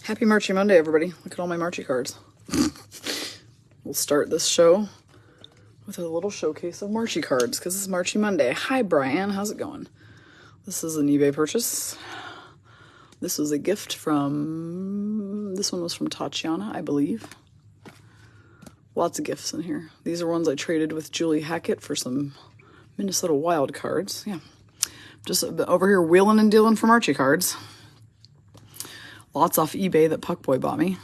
Happy Marchy Monday, everybody. Look at all my Marchy cards. We'll start this show with a little showcase of Marchy cards because it's Marchy Monday. Hi, Brian. How's it going? This is an eBay purchase. This was a gift from... This one was from Tatiana, I believe. Lots of gifts in here. These are ones I traded with Julie Hackett for some Minnesota Wild cards. Yeah. Just over here wheeling and dealing for Marchy cards. Lots off eBay that Puckboy bought me.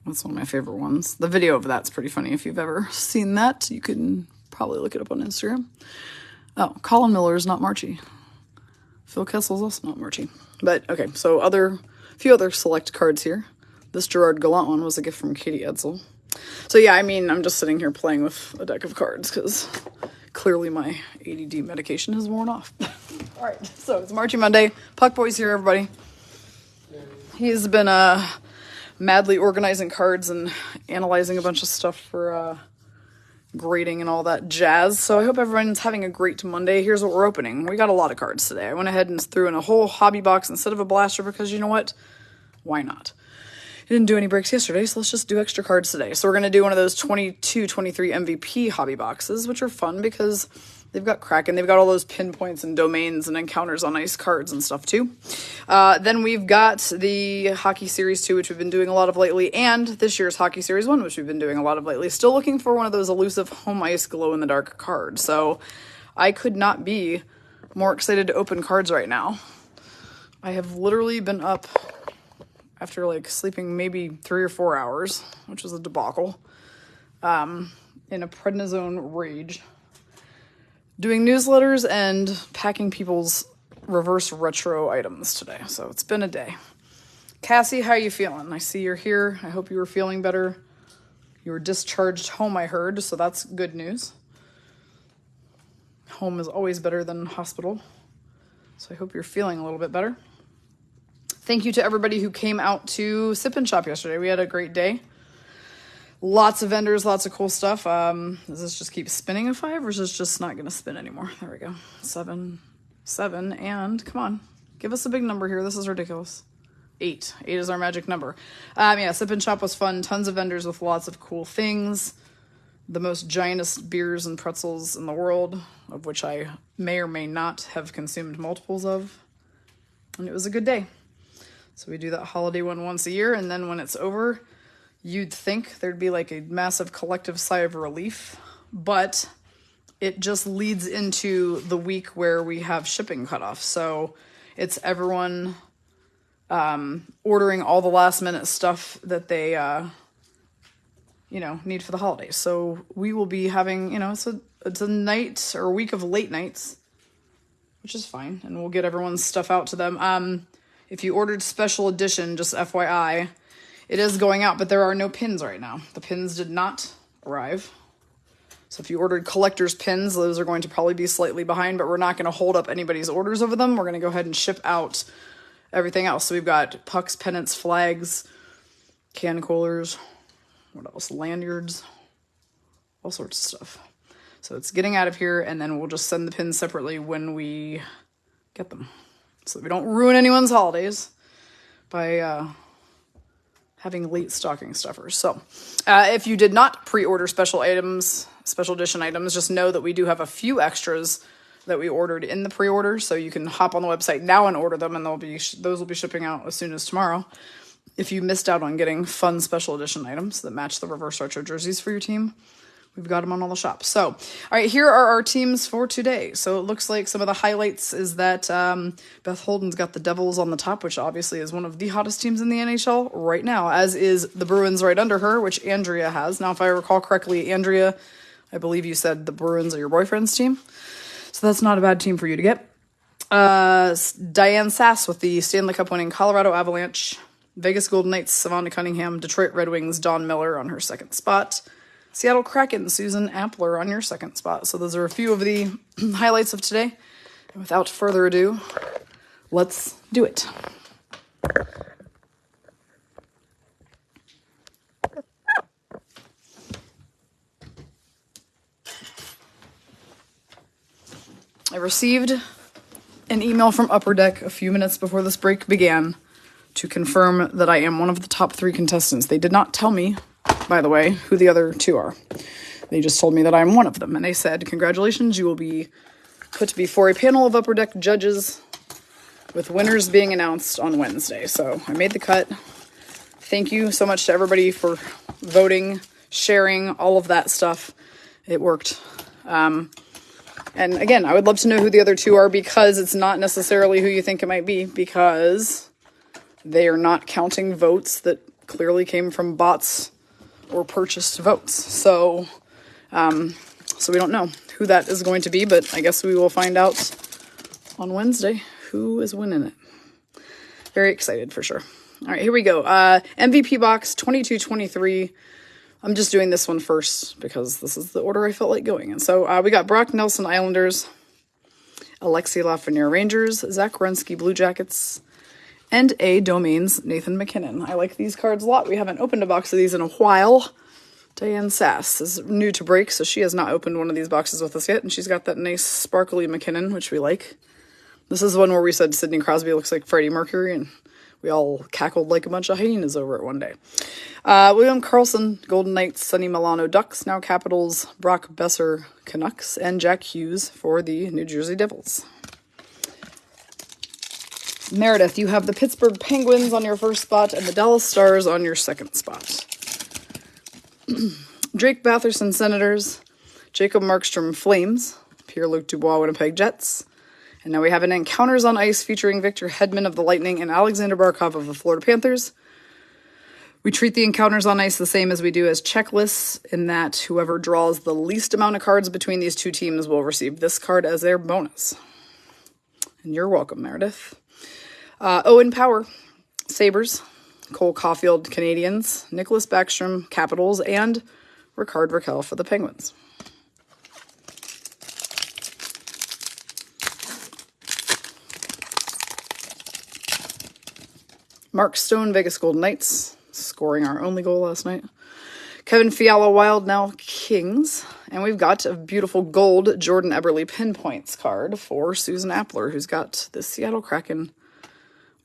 That's one of my favorite ones. The video of that's pretty funny. If you've ever seen that, you can probably look it up on Instagram. Oh, Colin Miller is not Marchy. Phil Kessel's also not Marchy. But, okay, so a few other select cards here. This Gerard Gallant one was a gift from Katie Edsel. So yeah, I mean, I'm just sitting here playing with a deck of cards because clearly my ADD medication has worn off. All right, so it's Marchy Monday. Puckboy's here, everybody. He's been madly organizing cards and analyzing a bunch of stuff for grading and all that jazz. So I hope everyone's having a great Monday. Here's what we're opening. We got a lot of cards today. I went ahead and threw in a whole hobby box instead of a blaster because you know what? Why not? I didn't do any breaks yesterday, so let's just do extra cards today. So we're going to do one of those 22, 23 MVP hobby boxes, which are fun because they've got Kraken. They've got all those pinpoints and domains and encounters on ice cards and stuff too. Then we've got the Hockey Series 2, which we've been doing a lot of lately, and this year's Hockey Series 1, which we've been doing a lot of lately. Still looking for one of those elusive home ice glow-in-the-dark cards. So I could not be more excited to open cards right now. I have literally been up after like sleeping maybe 3 or 4 hours, which was a debacle, in a prednisone rage, doing newsletters and packing people's reverse retro items today. So it's been a day. Cassie, how are you feeling? I see you're here. I hope you were feeling better. You were discharged home, I heard, so that's good news. Home is always better than hospital. So I hope you're feeling a little bit better. Thank you to everybody who came out to Sip and Shop yesterday. We had a great day. Lots of vendors, lots of cool stuff. Does this just keep spinning a 5 or is this just not going to spin anymore? There we go. 7, and come on. Give us a big number here. This is ridiculous. 8. 8 is our magic number. Yeah, Sip and Shop was fun. Tons of vendors with lots of cool things. The most giantest beers and pretzels in the world, of which I may or may not have consumed multiples of. And it was a good day. So we do that holiday one once a year, and then when it's over, you'd think there'd be like a massive collective sigh of relief, but it just leads into the week where we have shipping cutoff. So it's everyone ordering all the last minute stuff that they, need for the holidays. So we will be having, it's a night or a week of late nights, which is fine, and we'll get everyone's stuff out to them. If you ordered special edition, just FYI, it is going out, but there are no pins right now. The pins did not arrive. So if you ordered collector's pins, those are going to probably be slightly behind, but we're not going to hold up anybody's orders over them. We're going to go ahead and ship out everything else. So we've got pucks, pennants, flags, can coolers, what else? Lanyards, all sorts of stuff. So it's getting out of here, and then we'll just send the pins separately when we get them, so that we don't ruin anyone's holidays by having late stocking stuffers. So if you did not pre-order special edition items, just know that we do have a few extras that we ordered in the pre-order, so you can hop on the website now and order them, and those will be shipping out as soon as tomorrow. If you missed out on getting fun special edition items that match the reverse retro jerseys for your team, we've got them on all the shops. So, all right, here are our teams for today. So it looks like some of the highlights is that Beth Holden's got the Devils on the top, which obviously is one of the hottest teams in the NHL right now, as is the Bruins right under her, which Andrea has. Now, if I recall correctly, Andrea, I believe you said the Bruins are your boyfriend's team. So that's not a bad team for you to get. Diane Sass with the Stanley Cup winning Colorado Avalanche, Vegas Golden Knights, Savannah Cunningham, Detroit Red Wings, Dawn Miller on her second spot. Seattle Kraken, Susan Appler on your second spot. So those are a few of the highlights of today. And without further ado, let's do it. I received an email from Upper Deck a few minutes before this break began to confirm that I am one of the top 3 contestants. They did not tell me, by the way, who the other 2 are. They just told me that I'm one of them. And they said, congratulations, you will be put before a panel of Upper Deck judges with winners being announced on Wednesday. So I made the cut. Thank you so much to everybody for voting, sharing, all of that stuff. It worked. And again, I would love to know who the other 2 are, because it's not necessarily who you think it might be, because they are not counting votes that clearly came from bots or purchased votes. So we don't know who that is going to be, but I guess we will find out on Wednesday who is winning it. Very excited for sure. All right, here we go. MVP box 22-23. I'm just doing this one first because this is the order I felt like going in. So we got Brock Nelson Islanders, Alexi Lafreniere Rangers, Zach Werenski Blue Jackets, and A Domains Nathan MacKinnon. I like these cards a lot. We haven't opened a box of these in a while. Diane Sass is new to break, so she has not opened one of these boxes with us yet, and she's got that nice sparkly McKinnon, which we like. This is the one where we said Sidney Crosby looks like Freddie Mercury, and we all cackled like a bunch of hyenas over it one day. William Karlsson, Golden Knights, Sonny Milano Ducks, now Capitals, Brock Besser Canucks, and Jack Hughes for the New Jersey Devils. Meredith, you have the Pittsburgh Penguins on your first spot and the Dallas Stars on your second spot. Drake Batherson Senators, Jacob Markstrom Flames, Pierre-Luc Dubois Winnipeg Jets, and now we have an Encounters on Ice featuring Victor Hedman of the Lightning and Alexander Barkov of the Florida Panthers. We treat the Encounters on Ice the same as we do as checklists, in that whoever draws the least amount of cards between these 2 teams will receive this card as their bonus. And you're welcome, Meredith. Owen Power, Sabres, Cole Caulfield, Canadiens, Nicholas Backstrom, Capitals, and Ricard Raquel for the Penguins. Mark Stone, Vegas Golden Knights, scoring our only goal last night. Kevin Fiala, Wild, now Kings. And we've got a beautiful gold Jordan Eberle Pinpoints card for Susan Appler, who's got the Seattle Kraken.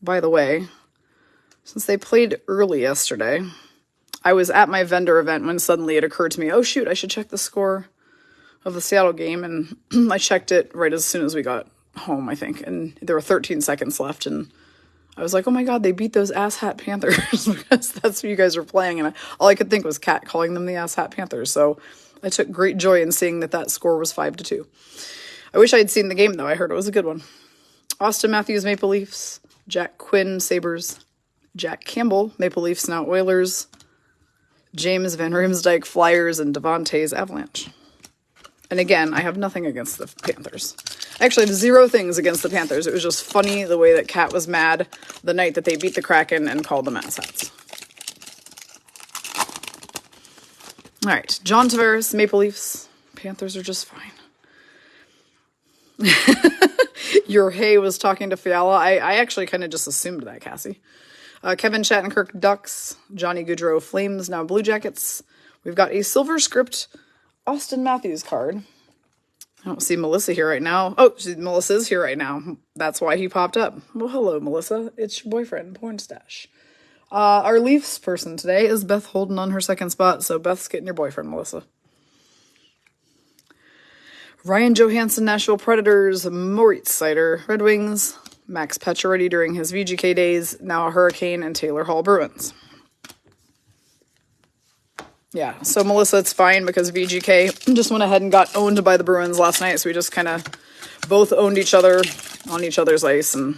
By the way, since they played early yesterday, I was at my vendor event when suddenly it occurred to me, oh shoot, I should check the score of the Seattle game. And I checked it right as soon as we got home, I think. And there were 13 seconds left, and I was like, oh my God, they beat those asshat Panthers, because that's who you guys were playing. And all I could think was Kat calling them the asshat Panthers. So I took great joy in seeing that score was 5-2. I wish I had seen the game, though. I heard it was a good one. Austin Matthews, Maple Leafs. Jack Quinn, Sabres. Jack Campbell, Maple Leafs, now Oilers. James Van Riemsdyk, Flyers, and Devontae's Avalanche. And again, I have nothing against the Panthers. I actually have 0 things against the Panthers. It was just funny the way that Kat was mad the night that they beat the Kraken and called them asshats. All right, John Tavares, Maple Leafs. Panthers are just fine. Your Hay was talking to Fiala. I actually kind of just assumed that, Cassie. Kevin Shattenkirk, Ducks. Johnny Gaudreau, Flames, now Blue Jackets. We've got a silver script Austin Matthews card. I don't see Melissa here right now. Oh, Melissa's here right now. That's why he popped up. Well, hello, Melissa. It's your boyfriend, Pornstash. Our Leafs person today is Beth Holden on her second spot, so Beth's getting your boyfriend, Melissa. Ryan Johansson, Nashville Predators, Moritz Seider, Red Wings, Max Pacioretty during his VGK days, now a Hurricane, and Taylor Hall, Bruins. Yeah, so Melissa, it's fine because VGK just went ahead and got owned by the Bruins last night, so we just kind of both owned each other on each other's ice, and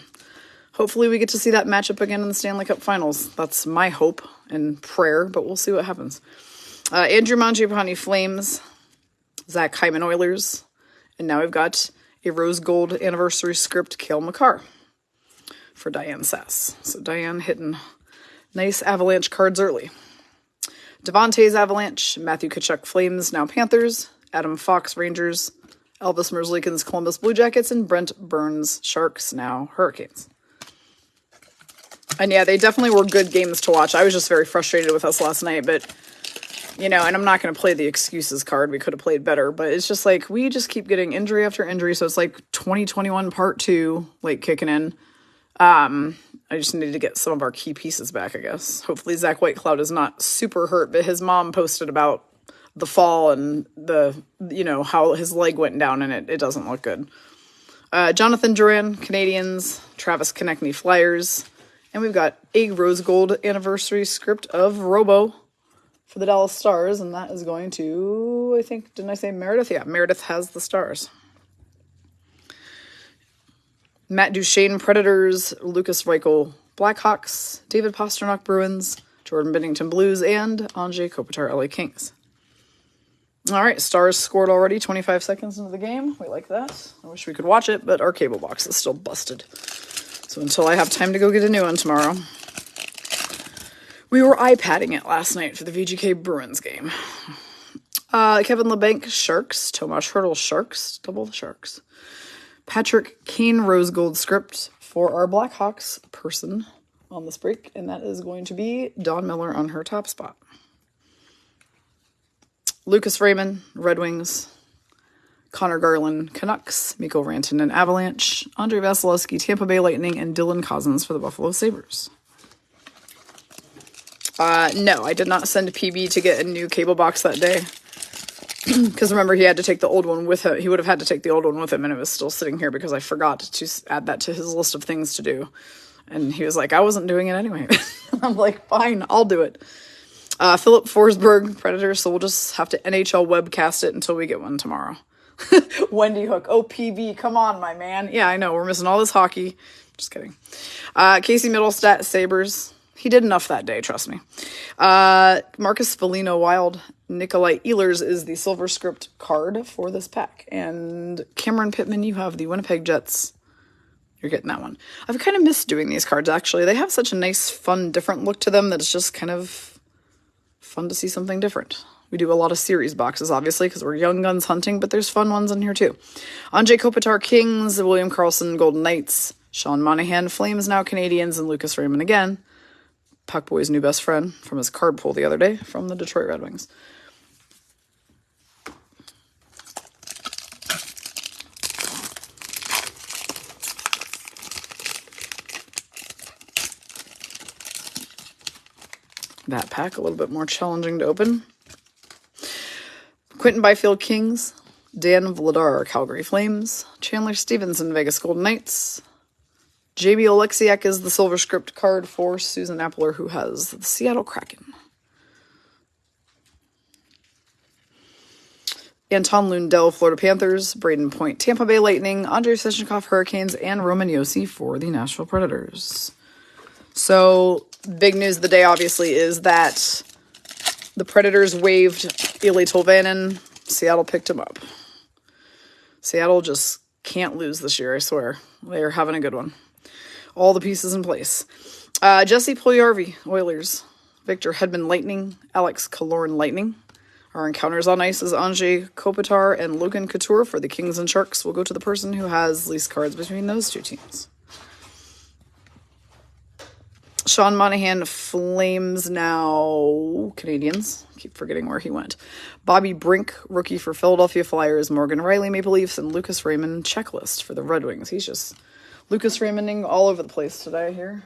hopefully we get to see that matchup again in the Stanley Cup Finals. That's my hope and prayer, but we'll see what happens. Andrew Mangiapane, Flames, Zach Hyman, Oilers, and now we've got a rose gold anniversary script, Cale Makar, for Diane Sass. So Diane hitting nice Avalanche cards early. Devontae's Avalanche, Matthew Tkachuk, Flames, now Panthers, Adam Fox, Rangers, Elvis Merzlikins, Columbus Blue Jackets, and Brent Burns, Sharks, now Hurricanes. And yeah, they definitely were good games to watch. I was just very frustrated with us last night, but, you know, and I'm not going to play the excuses card. We could have played better, but it's just like, we just keep getting injury after injury, so it's like 2021 part 2, like, kicking in. I just need to get some of our key pieces back, I guess. Hopefully Zach Whitecloud is not super hurt, but his mom posted about the fall and how his leg went down, and it doesn't look good. Jonathan Duran, Canadians, Travis Konechny, Flyers, and we've got a rose gold anniversary script of Robo for the Dallas Stars, and that is going to, I think, didn't I say Meredith? Yeah, Meredith has the Stars. Matt Duchene, Predators, Lucas Reichel, Blackhawks, David Pastrnak, Bruins, Jordan Binnington, Blues, and Anze Kopitar, LA Kings. All right, Stars scored already 25 seconds into the game. We like that. I wish we could watch it, but our cable box is still busted. So until I have time to go get a new one tomorrow. We were iPadding it last night for the VGK Bruins game. Kevin LeBanc, Sharks. Tomas Hertl, Sharks. Double the Sharks. Patrick Kane, rose gold script for our Blackhawks person on this break, and that is going to be Dawn Miller on her top spot. Lucas Raymond, Red Wings. Connor Garland, Canucks. Mikko Rantanen, Avalanche. Andrei Vasilevsky, Tampa Bay Lightning, and Dylan Cousins for the Buffalo Sabres. No, I did not send PB to get a new cable box that day. Because remember, he had to take the old one with him. He would have had to take the old one with him, and it was still sitting here because I forgot to add that to his list of things to do. And he was like, I wasn't doing it anyway. I'm like, fine, I'll do it. Philip Forsberg, Predators, so we'll just have to NHL webcast it until we get one tomorrow. Wendy Hook, oh, PB, come on, my man. Yeah, I know, we're missing all this hockey. Just kidding. Casey Middlestat, Sabres. He did enough that day, trust me. Marcus Foligno, Wild. Nikolai Ehlers is the silver script card for this pack. And Cameron Pittman, you have the Winnipeg Jets. You're getting that one. I've kind of missed doing these cards, actually. They have such a nice, fun, different look to them that it's just kind of fun to see something different. We do a lot of series boxes, obviously, because we're young guns hunting, but there's fun ones in here, too. Anze Kopitar, Kings. William Karlsson, Golden Knights. Sean Monahan, Flames, now Canadians. And Lucas Raymond again. Puckboy's new best friend from his card pull the other day from the Detroit Red Wings. That pack, a little bit more challenging to open. Quentin Byfield, Kings. Dan Vladar, Calgary Flames. Chandler Stevenson, Vegas Golden Knights. Jamie Oleksiak is the silver script card for Susan Appler, who has the Seattle Kraken. Anton Lundell, Florida Panthers. Braden Point, Tampa Bay Lightning. Andrei Svechnikov, Hurricanes. And Roman Josi for the Nashville Predators. So, big news of the day, obviously, is that the Predators waived Eeli Tolvanen. Seattle picked him up. Seattle just can't lose this year, I swear. They are having a good one. All the pieces in place. Jesse Puljujarvi, Oilers. Victor Hedman, Lightning. Alex Killorn, Lightning. Our encounters on ice is Anze Kopitar and Logan Couture for the Kings and Sharks. We'll go to the person who has least cards between those two teams. Sean Monahan, Flames, now Canadians. Keep forgetting where he went. Bobby Brink, rookie for Philadelphia Flyers. Morgan Riley, Maple Leafs. And Lucas Raymond, checklist for the Red Wings. He's just Lucas Raymonding all over the place today here.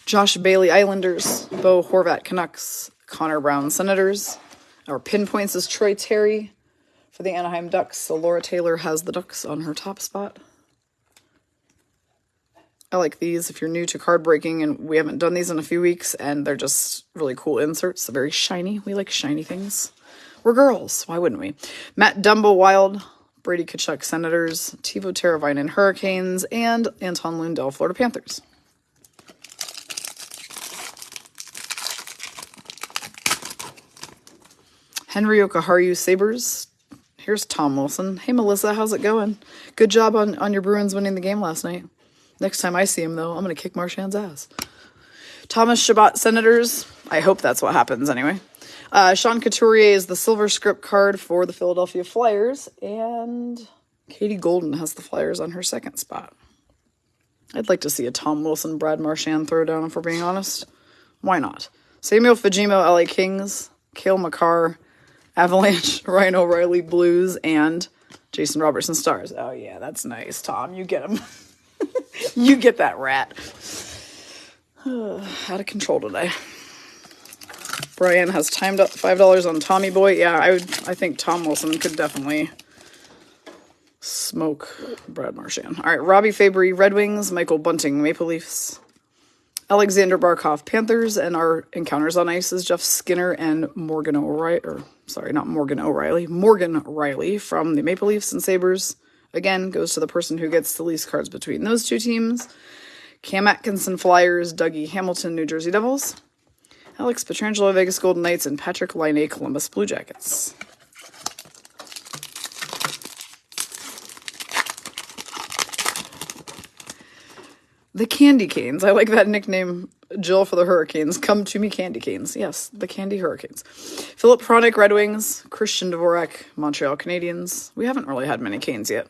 Josh Bailey, Islanders. Bo Horvat, Canucks. Connor Brown, Senators. Our pinpoints is Troy Terry for the Anaheim Ducks. So Laura Taylor has the Ducks on her top spot. I like these if you're new to card breaking, and we haven't done these in a few weeks, and they're just really cool inserts. They're very shiny. We like shiny things. We're girls. Why wouldn't we? Matt Dumbo, Wild. Brady Tkachuk, Senators. Teuvo Teravainen, Hurricanes. And Anton Lundell, Florida Panthers. Henry Okaharu, Sabres. Here's Tom Wilson. Hey, Melissa, how's it going? Good job on your Bruins winning the game last night. Next time I see him, though, I'm going to kick Marchand's ass. Thomas Chabot, Senators. I hope that's what happens anyway. Sean Couturier is the silver script card for the Philadelphia Flyers. And Katie Golden has the Flyers on her second spot. I'd like to see a Tom Wilson, Brad Marchand throwdown, if we're being honest. Why not? Samuel Fujimo, LA Kings. Cale Makar, Avalanche. Ryan O'Reilly, Blues. And Jason Robertson, Stars. Oh, yeah, that's nice, Tom. You get him. You get that rat. Out of control today. Brian has timed up $5 on Tommy Boy. Yeah, I think Tom Wilson could definitely smoke Brad Marchand. All right, Robbie Fabry, Red Wings. Michael Bunting, Maple Leafs. Alexander Barkov, Panthers. And our encounters on ice is Jeff Skinner and Morgan O'Reilly. Or, sorry, not Morgan O'Reilly. Morgan Riley from the Maple Leafs and Sabres. Again, goes to the person who gets the least cards between those two teams. Cam Atkinson, Flyers. Dougie Hamilton, New Jersey Devils. Alex Pietrangelo, Vegas Golden Knights. And Patrick Laine, Columbus Blue Jackets. The Candy Canes. I like that nickname, Jill, for the Hurricanes. Come to me, Candy Canes. Yes, the Candy Hurricanes. Philip Pronik, Red Wings. Christian Dvorak, Montreal Canadiens. We haven't really had many Canes yet.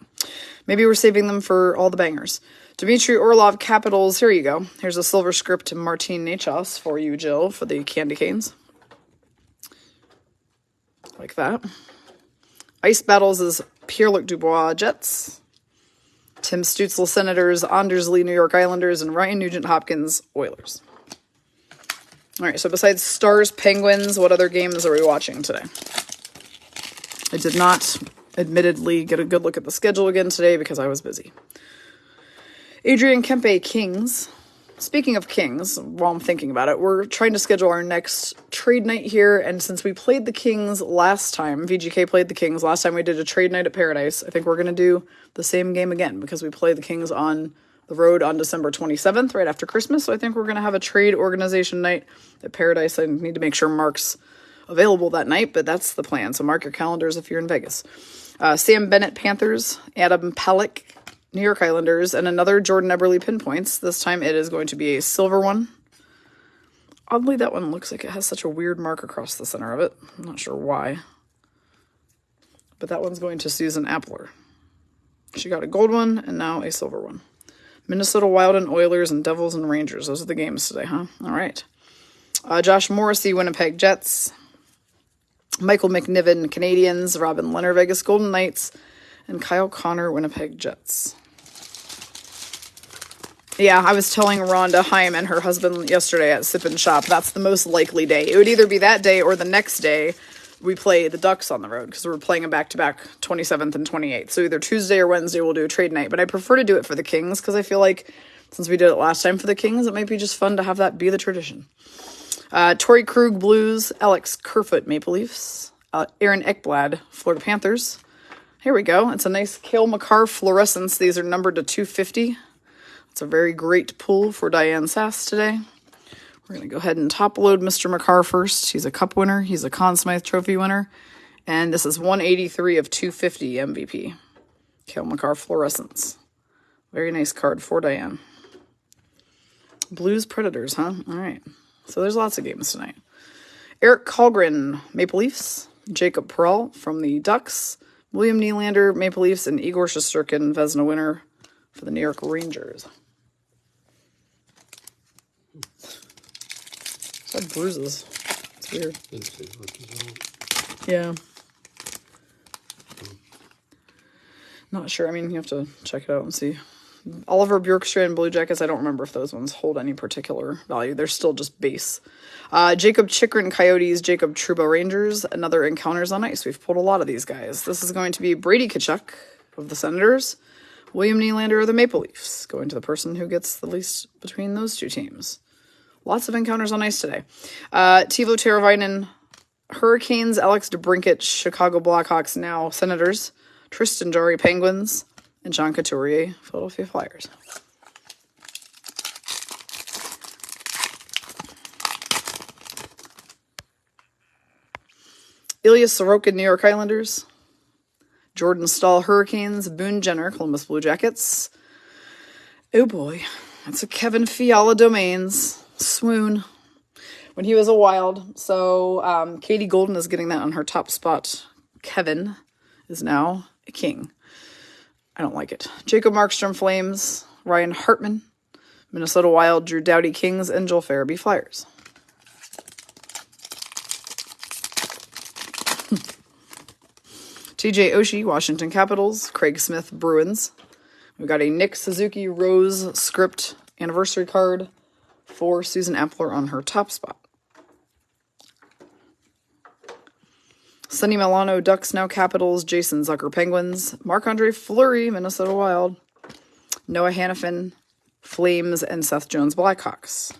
Maybe we're saving them for all the bangers. Dmitry Orlov, Capitals. Here you go. Here's a silver script Martin Necas for you, Jill, for the Candy Canes. Like that. Ice Battles is Pierre-Luc Dubois, Jets. Tim Stützle, Senators. Anders Lee, New York Islanders. And Ryan Nugent-Hopkins, Oilers. All right, so besides Stars, Penguins, what other games are we watching today? I did not, admittedly, get a good look at the schedule again today because I was busy. Adrian Kempe, Kings. Speaking of Kings, while I'm thinking about it, we're trying to schedule our next trade night here, and since we played the Kings last time, VGK played the Kings last time we did a trade night at Paradise, I think we're going to do the same game again, because we play the Kings on the road on December 27th, right after Christmas, so I think we're going to have a trade organization night at Paradise. I need to make sure Mark's available that night, but that's the plan, so mark your calendars if you're in Vegas. Sam Bennett, Panthers. Adam Pelech, New York Islanders, and another Jordan Eberle pinpoints. This time it is going to be a silver one. Oddly, that one looks like it has such a weird mark across the center of it. I'm not sure why. But that one's going to Susan Appler. She got a gold one and now a silver one. Minnesota Wild and Oilers and Devils and Rangers. Those are the games today, huh? All right. Josh Morrissey, Winnipeg Jets. Michael McNiven, Canadiens. Robin Leonard, Vegas Golden Knights. And Kyle Connor, Winnipeg Jets. Yeah, I was telling Rhonda Heim and her husband yesterday at Sip and Shop, that's the most likely day. It would either be that day or the next day we play the Ducks on the road, because we're playing a back-to-back 27th and 28th. So either Tuesday or Wednesday we'll do a trade night. But I prefer to do it for the Kings, because I feel like since we did it last time for the Kings, it might be just fun to have that be the tradition. Torrey Krug, Blues. Alex Kerfoot, Maple Leafs. Aaron Ekblad, Florida Panthers. Here we go. It's a nice Cale Makar fluorescence. These are numbered to 250. It's a very great pull for Diane Sass today. We're going to go ahead and top load Mr. Makar first. He's a Cup winner. He's a Conn Smythe Trophy winner. And this is 183 of 250 MVP. Cale Makar fluorescence. Very nice card for Diane. Blues Predators, huh? All right. So there's lots of games tonight. Eric Kallgren, Maple Leafs. Jacob Perreault from the Ducks. William Nylander, Maple Leafs. And Igor Shesterkin, Vezina winner for the New York Rangers. It's like bruises. It's weird. Yeah. Not sure. I mean, you have to check it out and see. Oliver Bjorkstrand Blue Jackets, I don't remember if those ones hold any particular value. They're still just base. Jacob Chychrun Coyotes, Jacob Trouba Rangers, another Encounters on Ice. We've pulled a lot of these guys. This is going to be Brady Tkachuk of the Senators, William Nylander of the Maple Leafs, going to the person who gets the least between those two teams. Lots of Encounters on Ice today. Teuvo Teravainen, Hurricanes, Alex DeBrincat, Chicago Blackhawks, now Senators, Tristan Jarry, Penguins, and John Couturier, Philadelphia Flyers. Ilya Sorokin, New York Islanders. Jordan Staal, Hurricanes. Boone Jenner, Columbus Blue Jackets. Oh boy, that's a Kevin Fiala Domains. Swoon. When he was a Wild. So Katie Golden is getting that on her top spot. Kevin is now a King. I don't like it. Jacob Markstrom, Flames. Ryan Hartman, Minnesota Wild. Drew Doughty, Kings. And Joel Farabee, Flyers. TJ Oshie, Washington Capitals. Craig Smith, Bruins. We've got a Nick Suzuki Rose script anniversary card for Susan Appler on her top spot. Sonny Milano, Ducks, now Capitals. Jason Zucker, Penguins. Marc-Andre Fleury, Minnesota Wild. Noah Hannafin, Flames, and Seth Jones, Blackhawks.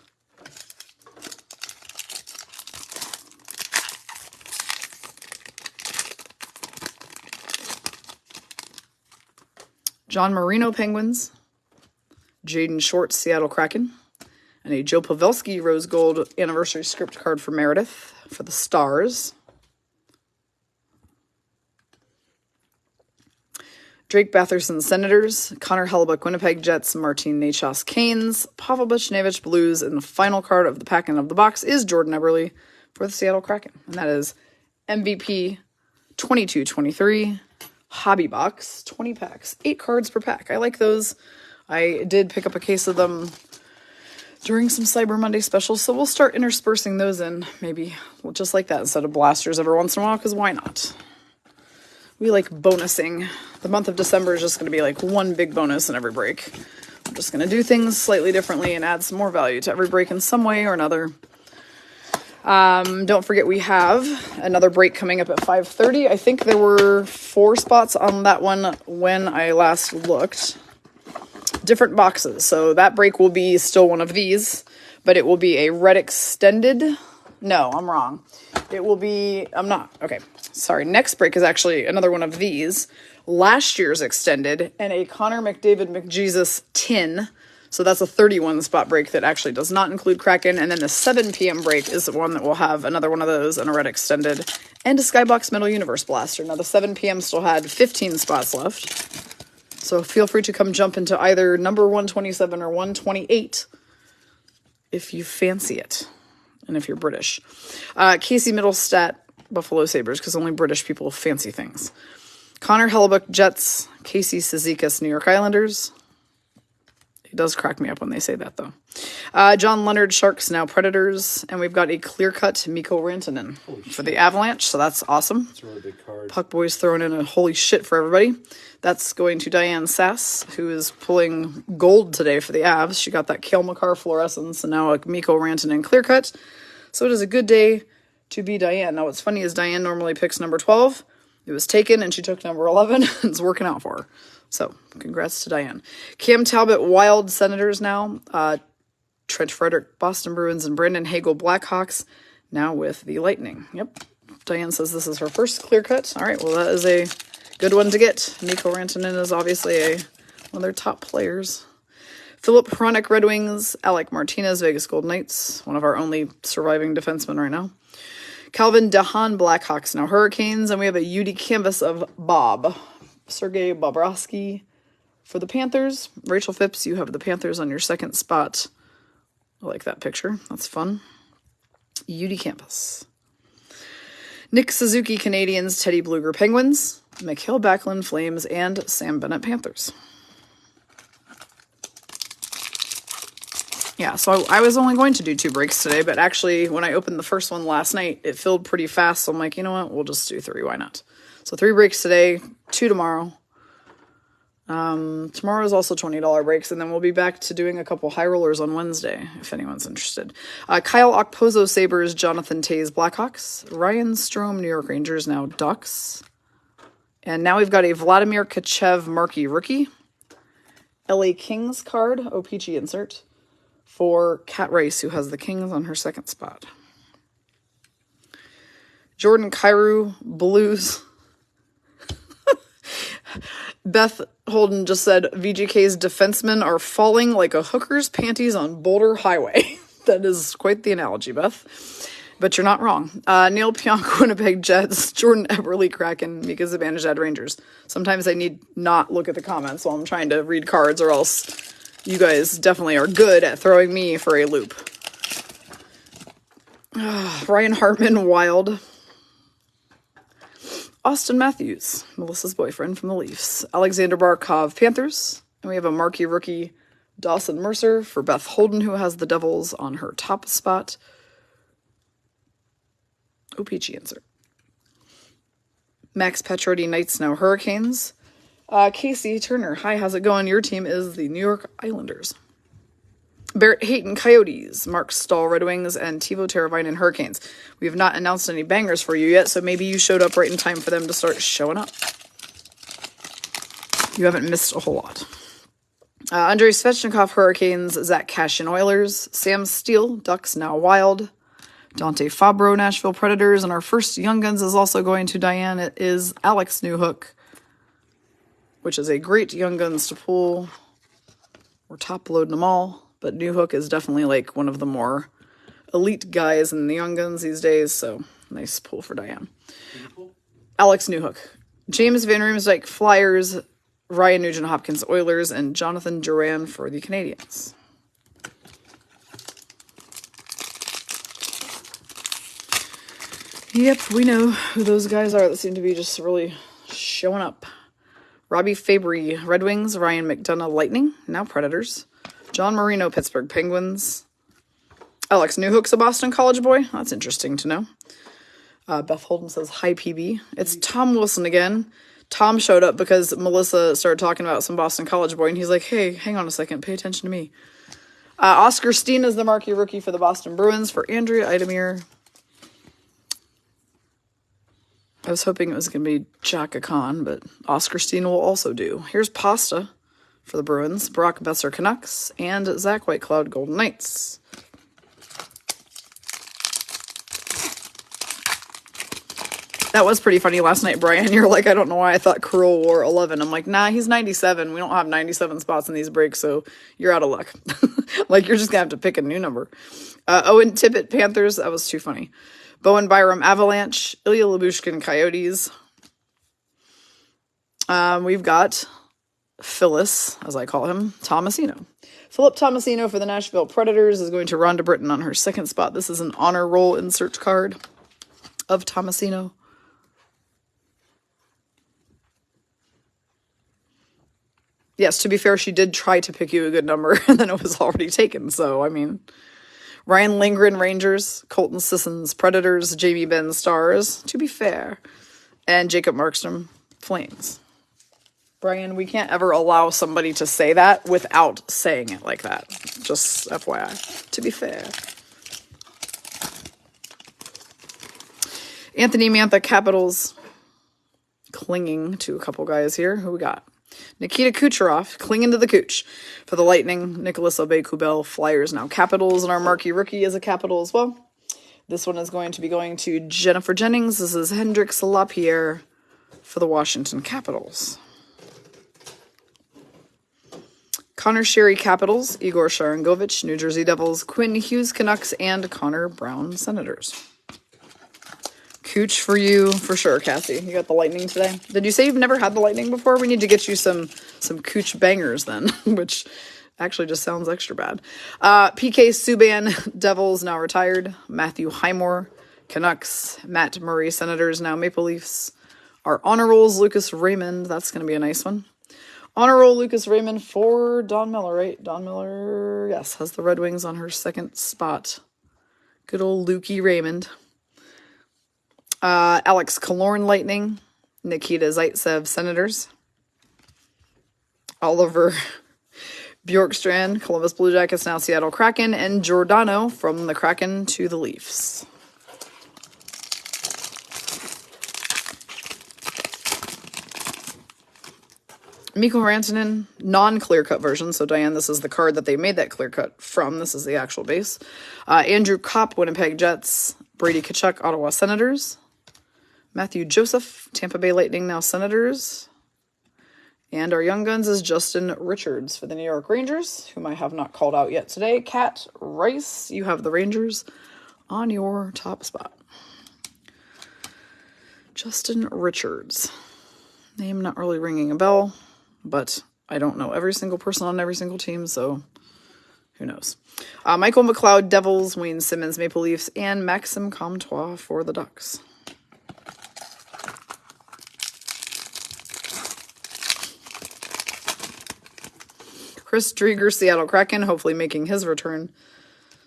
John Marino, Penguins. Jaden Short, Seattle Kraken. And a Joe Pavelski Rose Gold anniversary script card for Meredith for the Stars. Drake Batherson, Senators. Connor Hellebuyck, Winnipeg Jets. Martin Necas, Canes. Pavel Buchnevich, Blues. And the final card of the pack and of the box is Jordan Eberle for the Seattle Kraken. And that is MVP 22-23 Hobby Box, 20 packs, 8 cards per pack. I like those. I did pick up a case of them during some Cyber Monday specials, so we'll start interspersing those in, maybe just like that instead of blasters every once in a while, because why not? We like bonusing. The month of December is just going to be like one big bonus in every break. I'm just going to do things slightly differently and add some more value to every break in some way or another. Don't forget we have another break coming up at 5:30. I think there were 4 spots on that one when I last looked. Different boxes. So that break will be still one of these, but it will be a red extended. No, I'm wrong. It will be, I'm not. Okay. Sorry. Next break is actually another one of these. Last year's extended and a Connor McDavid McJesus tin. So that's a 31 spot break that actually does not include Kraken. And then the 7 p.m. break is the one that will have another one of those and a red extended and a Skybox Metal Universe blaster. Now the 7 p.m. still had 15 spots left. So feel free to come jump into either number 127 or 128 if you fancy it. And if you're British. Casey Middlestat, Buffalo Sabres, because only British people fancy things. Connor Hellebuyck, Jets. Casey Cizikas, New York Islanders. It does crack me up when they say that, though. John Leonard, Sharks, now Predators. And we've got a clear-cut Mikko Rantanen for the Avalanche, so that's awesome. That's a really big card. Puck Boys throwing in a holy shit for everybody. That's going to Diane Sass, who is pulling gold today for the Avs. She got that Cale Makar fluorescence and now a Mikko Rantanen clear-cut. So it is a good day to be Diane. Now, what's funny is Diane normally picks number 12. It was taken, and she took number 11. It's working out for her. So, congrats to Diane. Cam Talbot, Wild, Senators now. Trent Frederick, Boston Bruins, and Brandon Hagel, Blackhawks, now with the Lightning. Yep. Diane says this is her first clear cut. All right, well, that is a good one to get. Mikko Rantanen is obviously one of their top players. Philip Hronek, Red Wings. Alec Martinez, Vegas Golden Knights. One of our only surviving defensemen right now. Calvin DeHaan, Blackhawks, now Hurricanes. And we have a UD canvas of Bob. Sergei Bobrovsky for the Panthers. Rachel Phipps, you have the Panthers on your second spot. I like that picture. That's fun. UD Campus. Nick Suzuki, Canadians. Teddy Bluger, Penguins. Mikhail Backlund, Flames. And Sam Bennett, Panthers. Yeah, so I was only going to do 2 breaks today, but actually when I opened the first one last night, it filled pretty fast. So I'm like, you know what? We'll just do 3. Why not? So 3 breaks today, 2 tomorrow. Tomorrow is also $20 breaks, and then we'll be back to doing a couple high rollers on Wednesday, if anyone's interested. Kyle Okposo, Sabres. Jonathan Toews, Blackhawks. Ryan Strome, New York Rangers, now Ducks. And now we've got a Vladimir Tkachev marquee rookie. LA Kings card, OPG insert, for Kat Rice, who has the Kings on her second spot. Jordan Kyrou, Blues. Beth Holden just said, VGK's defensemen are falling like a hooker's panties on Boulder Highway. That is quite the analogy, Beth. But you're not wrong. Neil Pionk, Winnipeg Jets. Jordan Eberle, Kraken. Mika Zibanejad, Rangers. Sometimes I need not look at the comments while I'm trying to read cards, or else you guys definitely are good at throwing me for a loop. Ryan Hartman, Wild. Austin Matthews, Melissa's boyfriend from the Leafs. Alexander Barkov, Panthers. And we have a marquee rookie, Dawson Mercer, for Beth Holden, who has the Devils on her top spot. OPG insert. Max Pacioretty, Knights, now Hurricanes. Casey Turner, hi, how's it going? Your team is the New York Islanders. Barrett Hayton, Coyotes. Mark Stahl, Red Wings, and Teuvo Teravainen, Hurricanes. We have not announced any bangers for you yet, so maybe you showed up right in time for them to start showing up. You haven't missed a whole lot. Andrei Svechnikov, Hurricanes. Zach Cashin, Oilers. Sam Steele, Ducks, now Wild. Dante Fabro, Nashville Predators. And our first Young Guns is also going to Diane. It is Alex Newhook, which is a great Young Guns to pull. We're top loading them all, but Newhook is definitely like one of the more elite guys in the Young Guns these days, so nice pull for Diane. Alex Newhook. James Van Riemsdyk, Flyers. Ryan Nugent-Hopkins, Oilers, and Jonathan Duran for the Canadiens. Yep, we know who those guys are that seem to be just really showing up. Robbie Fabry, Red Wings. Ryan McDonough, Lightning, now Predators. John Marino, Pittsburgh Penguins. Alex Newhook's a Boston College boy. That's interesting to know. Beth Holden says, hi, PB. It's Tom Wilson again. Tom showed up because Melissa started talking about some Boston College boy, and he's like, hey, hang on a second, pay attention to me. Oscar Steen is the marquee rookie for the Boston Bruins for Andrea Idemir. I was hoping it was going to be Chaka Khan, but Oscar Steen will also do. Here's Pasta for the Bruins, Brock Besser Canucks, and Zach Whitecloud Golden Knights. That was pretty funny last night, Brian. You're like, I don't know why I thought Kirill wore 11. I'm like, nah, he's 97. We don't have 97 spots in these breaks, so you're out of luck. Like, you're just going to have to pick a new number. Owen Tippett, Panthers. That was too funny. Bowen Byram, Avalanche. Ilya Lyubushkin, Coyotes. We've got Phyllis, as I call him, Tomasino. Philip Tomasino for the Nashville Predators is going to Rhonda Britton on her second spot. This is an honor roll insert card of Tomasino. Yes, to be fair, she did try to pick you a good number, and then it was already taken. So, I mean, Ryan Lindgren, Rangers. Colton Sissons, Predators. Jamie Benn, Stars, to be fair. And Jacob Markstrom, Flames. Brian, we can't ever allow somebody to say that without saying it like that. Just FYI, to be fair. Anthony Mantha, Capitals. Clinging to a couple guys here. Who we got? Nikita Kucherov, clinging to the Cooch for the Lightning. Nicholas Aubé-Kubel, Flyers, now Capitals, and our marquee rookie is a Capital as well. This one is going to be going to Jennifer Jennings. This is Hendrix Lapierre for the Washington Capitals. Connor Sherry, Capitals. Igor Sharangovich, New Jersey Devils. Quinn Hughes, Canucks, and Connor Brown, Senators. Cooch for you, for sure, Cassie. You got the Lightning today. Did you say you've never had the Lightning before? We need to get you some Cooch bangers then, which actually just sounds extra bad. PK Subban, Devils, now retired. Matthew Highmore, Canucks. Matt Murray, Senators, now Maple Leafs. Our honor rolls, Lucas Raymond. That's going to be a nice one. Honor roll, Lucas Raymond for Dawn Miller, right? Dawn Miller, yes, has the Red Wings on her second spot. Good old Lukey Raymond. Alex Killorn, Lightning. Nikita Zaitsev, Senators. Oliver Bjorkstrand, Columbus Blue Jackets, now Seattle Kraken. And Giordano from the Kraken to the Leafs. Mikko Rantanen, non-clear cut version. So, Diane, this is the card that they made that clear cut from. This is the actual base. Andrew Kopp, Winnipeg Jets. Brady Tkachuk, Ottawa Senators. Matthew Joseph, Tampa Bay Lightning, now Senators. And our Young Guns is Justin Richards for the New York Rangers, whom I have not called out yet today. Kat Rice, you have the Rangers on your top spot. Justin Richards. Name not really ringing a bell, but I don't know every single person on every single team, so who knows. Michael McLeod, Devils. Wayne Simmons, Maple Leafs. And Maxime Comtois for the Ducks. Chris Drieger, Seattle Kraken, hopefully making his return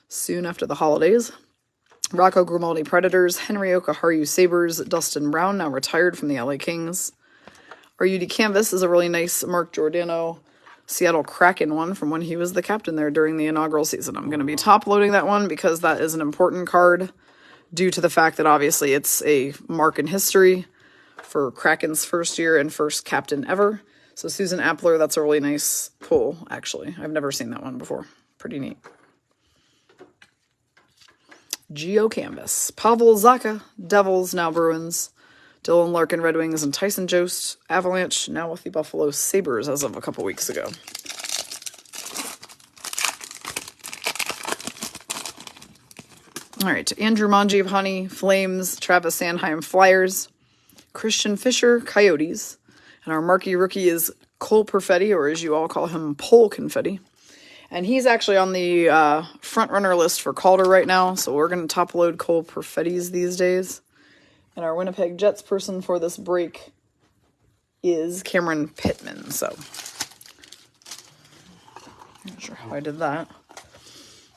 soon after the holidays. Rocco Grimaldi Predators, Henryoka Haru Sabres, Dustin Brown, now retired from the LA Kings. Our UD Canvas is a really nice Mark Giordano Seattle Kraken one from when he was the captain there during the inaugural season. I'm going to be top loading that one because that is an important card due to the fact that obviously it's a mark in history for Kraken's first year and first captain ever. So Susan Appler, that's a really nice pull, actually. I've never seen that one before. Pretty neat. Geo Canvas. Pavel Zacha, Devils, now Bruins. Dylan Larkin, Red Wings, and Tyson Jost, Avalanche, now with the Buffalo Sabres as of a couple weeks ago. All right, Andrew Mangiapane, Flames, Travis Sanheim, Flyers, Christian Fisher, Coyotes, and our marquee rookie is Cole Perfetti, or as you all call him, Pole Confetti. And he's actually on the front runner list for Calder right now, so we're going to top load Cole Perfettis these days. And our Winnipeg Jets person for this break is Cameron Pittman. So, not sure how I did that.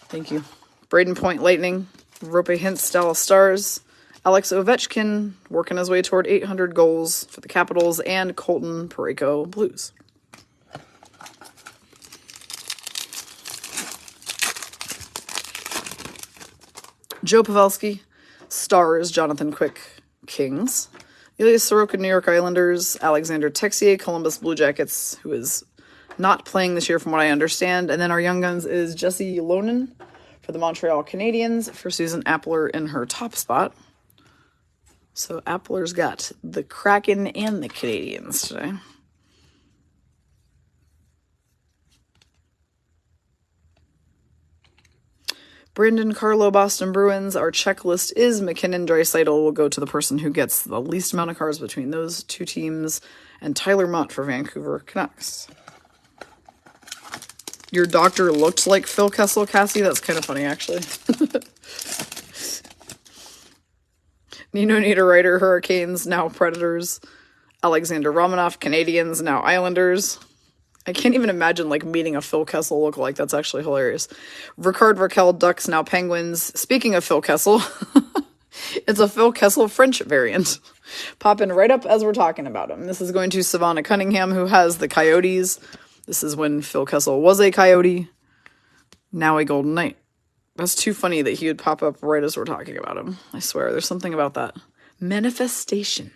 Thank you. Braden Point Lightning, Rope Hintz Dallas Stars, Alex Ovechkin working his way toward 800 goals for the Capitals, and Colton Parayko Blues. Joe Pavelski, Stars, Jonathan Quick, Kings, Elias Sorokin, New York Islanders, Alexander Texier, Columbus Blue Jackets, who is not playing this year from what I understand, and then our Young Guns is Jesse Lonen for the Montreal Canadiens for Susan Appler in her top spot. So Appler's got the Kraken and the Canadiens today. Brandon Carlo, Boston Bruins. Our checklist is McKinnon, Draisaitl will go to the person who gets the least amount of cards between those two teams, and Tyler Mott for Vancouver Canucks. Your doctor looked like Phil Kessel, Cassie. That's kind of funny, actually. Nino Niederreiter, Hurricanes, now Predators. Alexander Romanov, Canadiens, now Islanders. I can't even imagine, like, meeting a Phil Kessel lookalike. That's actually hilarious. Ricard Raquel, Ducks, now Penguins. Speaking of Phil Kessel, it's a Phil Kessel French variant. Popping right up as we're talking about him. This is going to Savannah Cunningham, who has the Coyotes. This is when Phil Kessel was a Coyote, now a Golden Knight. That's too funny that he would pop up right as we're talking about him. I swear, there's something about that. Manifestation.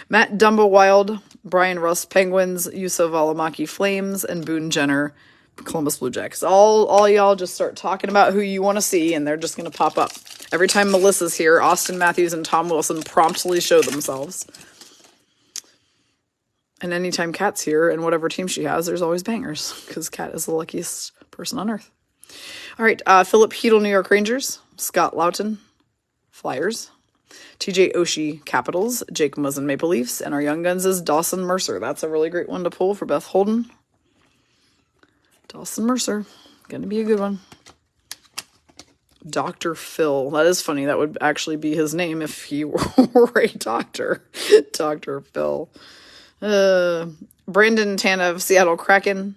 Matt Dumbo Wild, Brian Rust Penguins, Juuso Valimaki Flames, and Boone Jenner Columbus Blue Jackets. All y'all just start talking about who you want to see, and they're just going to pop up. Every time Melissa's here, Austin Matthews and Tom Wilson promptly show themselves. And anytime Kat's here, and whatever team she has, there's always bangers, because Kat is the luckiest person on earth. All right, Philip Hedl, New York Rangers, Scott Loughton, Flyers, TJ Oshie, Capitals, Jake Muzzin, Maple Leafs, and our Young Guns is Dawson Mercer. That's a really great one to pull for Beth Holden. Dawson Mercer, gonna be a good one. Dr. Phil, that is funny. That would actually be his name if he were a doctor. Dr. Phil. Brandon Tanev, Seattle Kraken,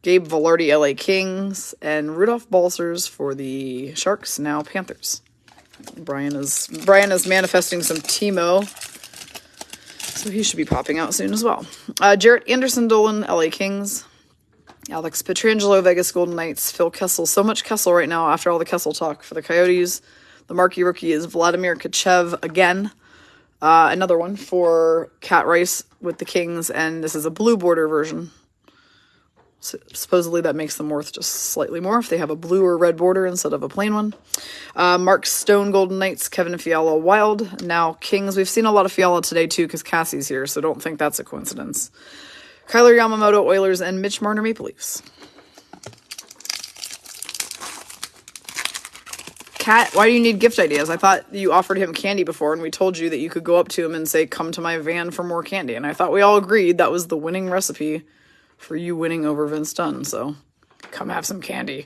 Gabe Vilardi, LA Kings, and Rudolph Balcers for the Sharks, now Panthers. Brian is manifesting some Timo, so he should be popping out soon as well. Jarrett Anderson Dolan, LA Kings, Alex Pietrangelo, Vegas Golden Knights, Phil Kessel. So much Kessel right now after all the Kessel talk for the Coyotes. The marquee rookie is Vladimir Tkachev again. Another one for Kat Rice with the Kings, and this is a blue border version. So supposedly that makes them worth just slightly more if they have a blue or red border instead of a plain one. Mark Stone, Golden Knights, Kevin Fiala, Wild, now Kings. We've seen a lot of Fiala today too because Cassie's here, so don't think that's a coincidence. Kyler Yamamoto, Oilers, and Mitch Marner, Maple Leafs. Kat, why do you need gift ideas? I thought you offered him candy before, and we told you that you could go up to him and say, come to my van for more candy. And I thought we all agreed that was the winning recipe for you winning over Vince Dunn. So come have some candy.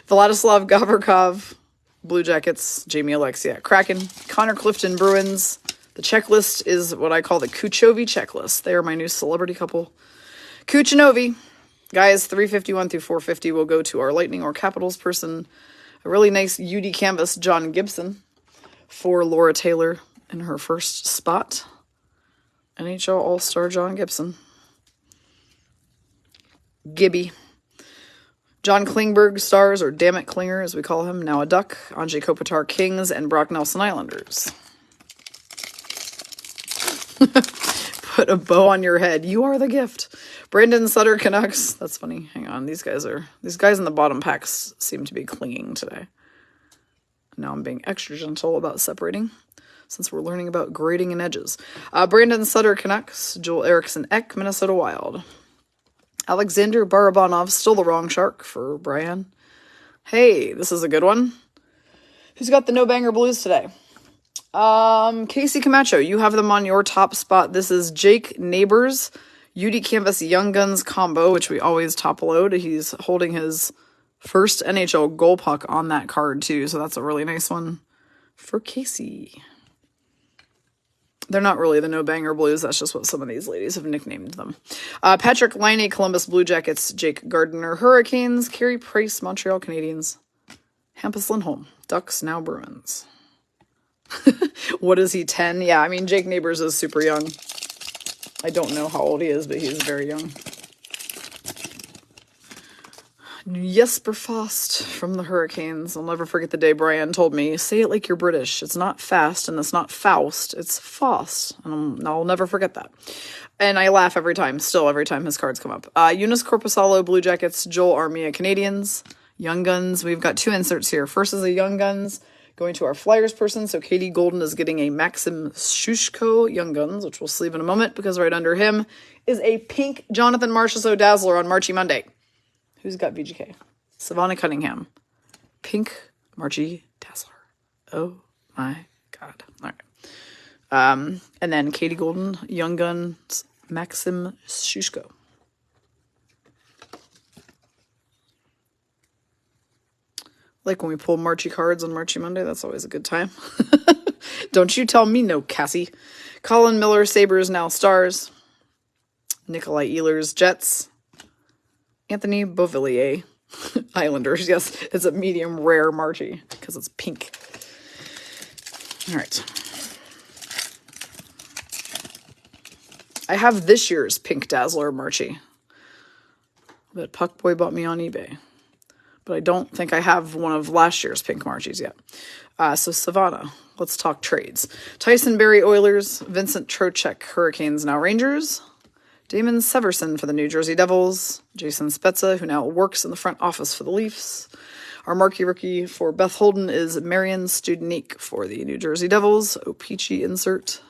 Vladislav Gavrikov, Blue Jackets, Jamie Alexia, Kraken, Connor Clifton, Bruins. The checklist is what I call the Kuchovi checklist. They are my new celebrity couple. Kuchinovi. Guys, 351 through 450 will go to our Lightning or Capitals person. A really nice UD canvas, John Gibson. for Laura Taylor in her first spot. NHL All-Star John Gibson. Gibby. John Klingberg Stars, or Dammit Klinger as we call him, now a Duck. Anze Kopitar Kings, and Brock Nelson Islanders. Put a bow on your head. You are the gift. Brandon Sutter Canucks. That's funny. Hang on. These guys in the bottom packs seem to be clinging today. Now I'm being extra gentle about separating since we're learning about grading and edges. Brandon Sutter Canucks. Joel Eriksson Ek, Minnesota Wild. Alexander Barabanov, still the wrong shark for Brian. Hey, this is a good one. Who's got the No Banger Blues today? Casey Camacho, you have them on your top spot. This is Jake Neighbors, UD Canvas Young Guns combo, which we always top load. He's holding his first NHL goal puck on that card too, so that's a really nice one for Casey. They're not really the No Banger Blues. That's just what some of these ladies have nicknamed them. Patrick Laine, Columbus Blue Jackets. Jake Gardiner, Hurricanes. Carey Price, Montreal Canadiens. Hampus Lindholm, Ducks, now Bruins. What is he, 10? Yeah, I mean, Jake Neighbors is super young. I don't know how old he is, but he's very young. Jesper Fast from the Hurricanes. I'll never forget the day Brian told me, say it like you're British. It's not fast and it's not Faust. It's Fast. And I'll never forget that. And I laugh every time his cards come up. Eunice Corpusalo, Blue Jackets. Joel Armia, Canadians. Young Guns. We've got two inserts here. First is a Young Guns going to our Flyers person. So Katie Golden is getting a Maxim Shushko Young Guns, which we'll sleeve in a moment because right under him is a pink Jonathan Marchessault Dazzler on Marchie Monday. Who's got VGK? Savannah Cunningham. Pink Marchie Dazzler. Oh my God. All right. And then Katie Golden, Young Guns, Maxim Shushko. Like when we pull Marchie cards on Marchie Monday, that's always a good time. Don't you tell me no, Cassie. Colin Miller, Sabres, now Stars. Nikolai Ehlers, Jets. Anthony Beauvillier, Islanders. Yes, it's a medium rare Marchie because it's pink. All right. I have this year's pink Dazzler Marchie that Puckboy bought me on eBay. But I don't think I have one of last year's pink Marchies yet. So Savannah, let's talk trades. Tyson Barrie, Oilers. Vincent Trocheck, Hurricanes, now Rangers. Damon Severson for the New Jersey Devils. Jason Spezza, who now works in the front office for the Leafs. Our marquee rookie for Beth Holden is Marian Studenique for the New Jersey Devils. O-Pee-Chee insert.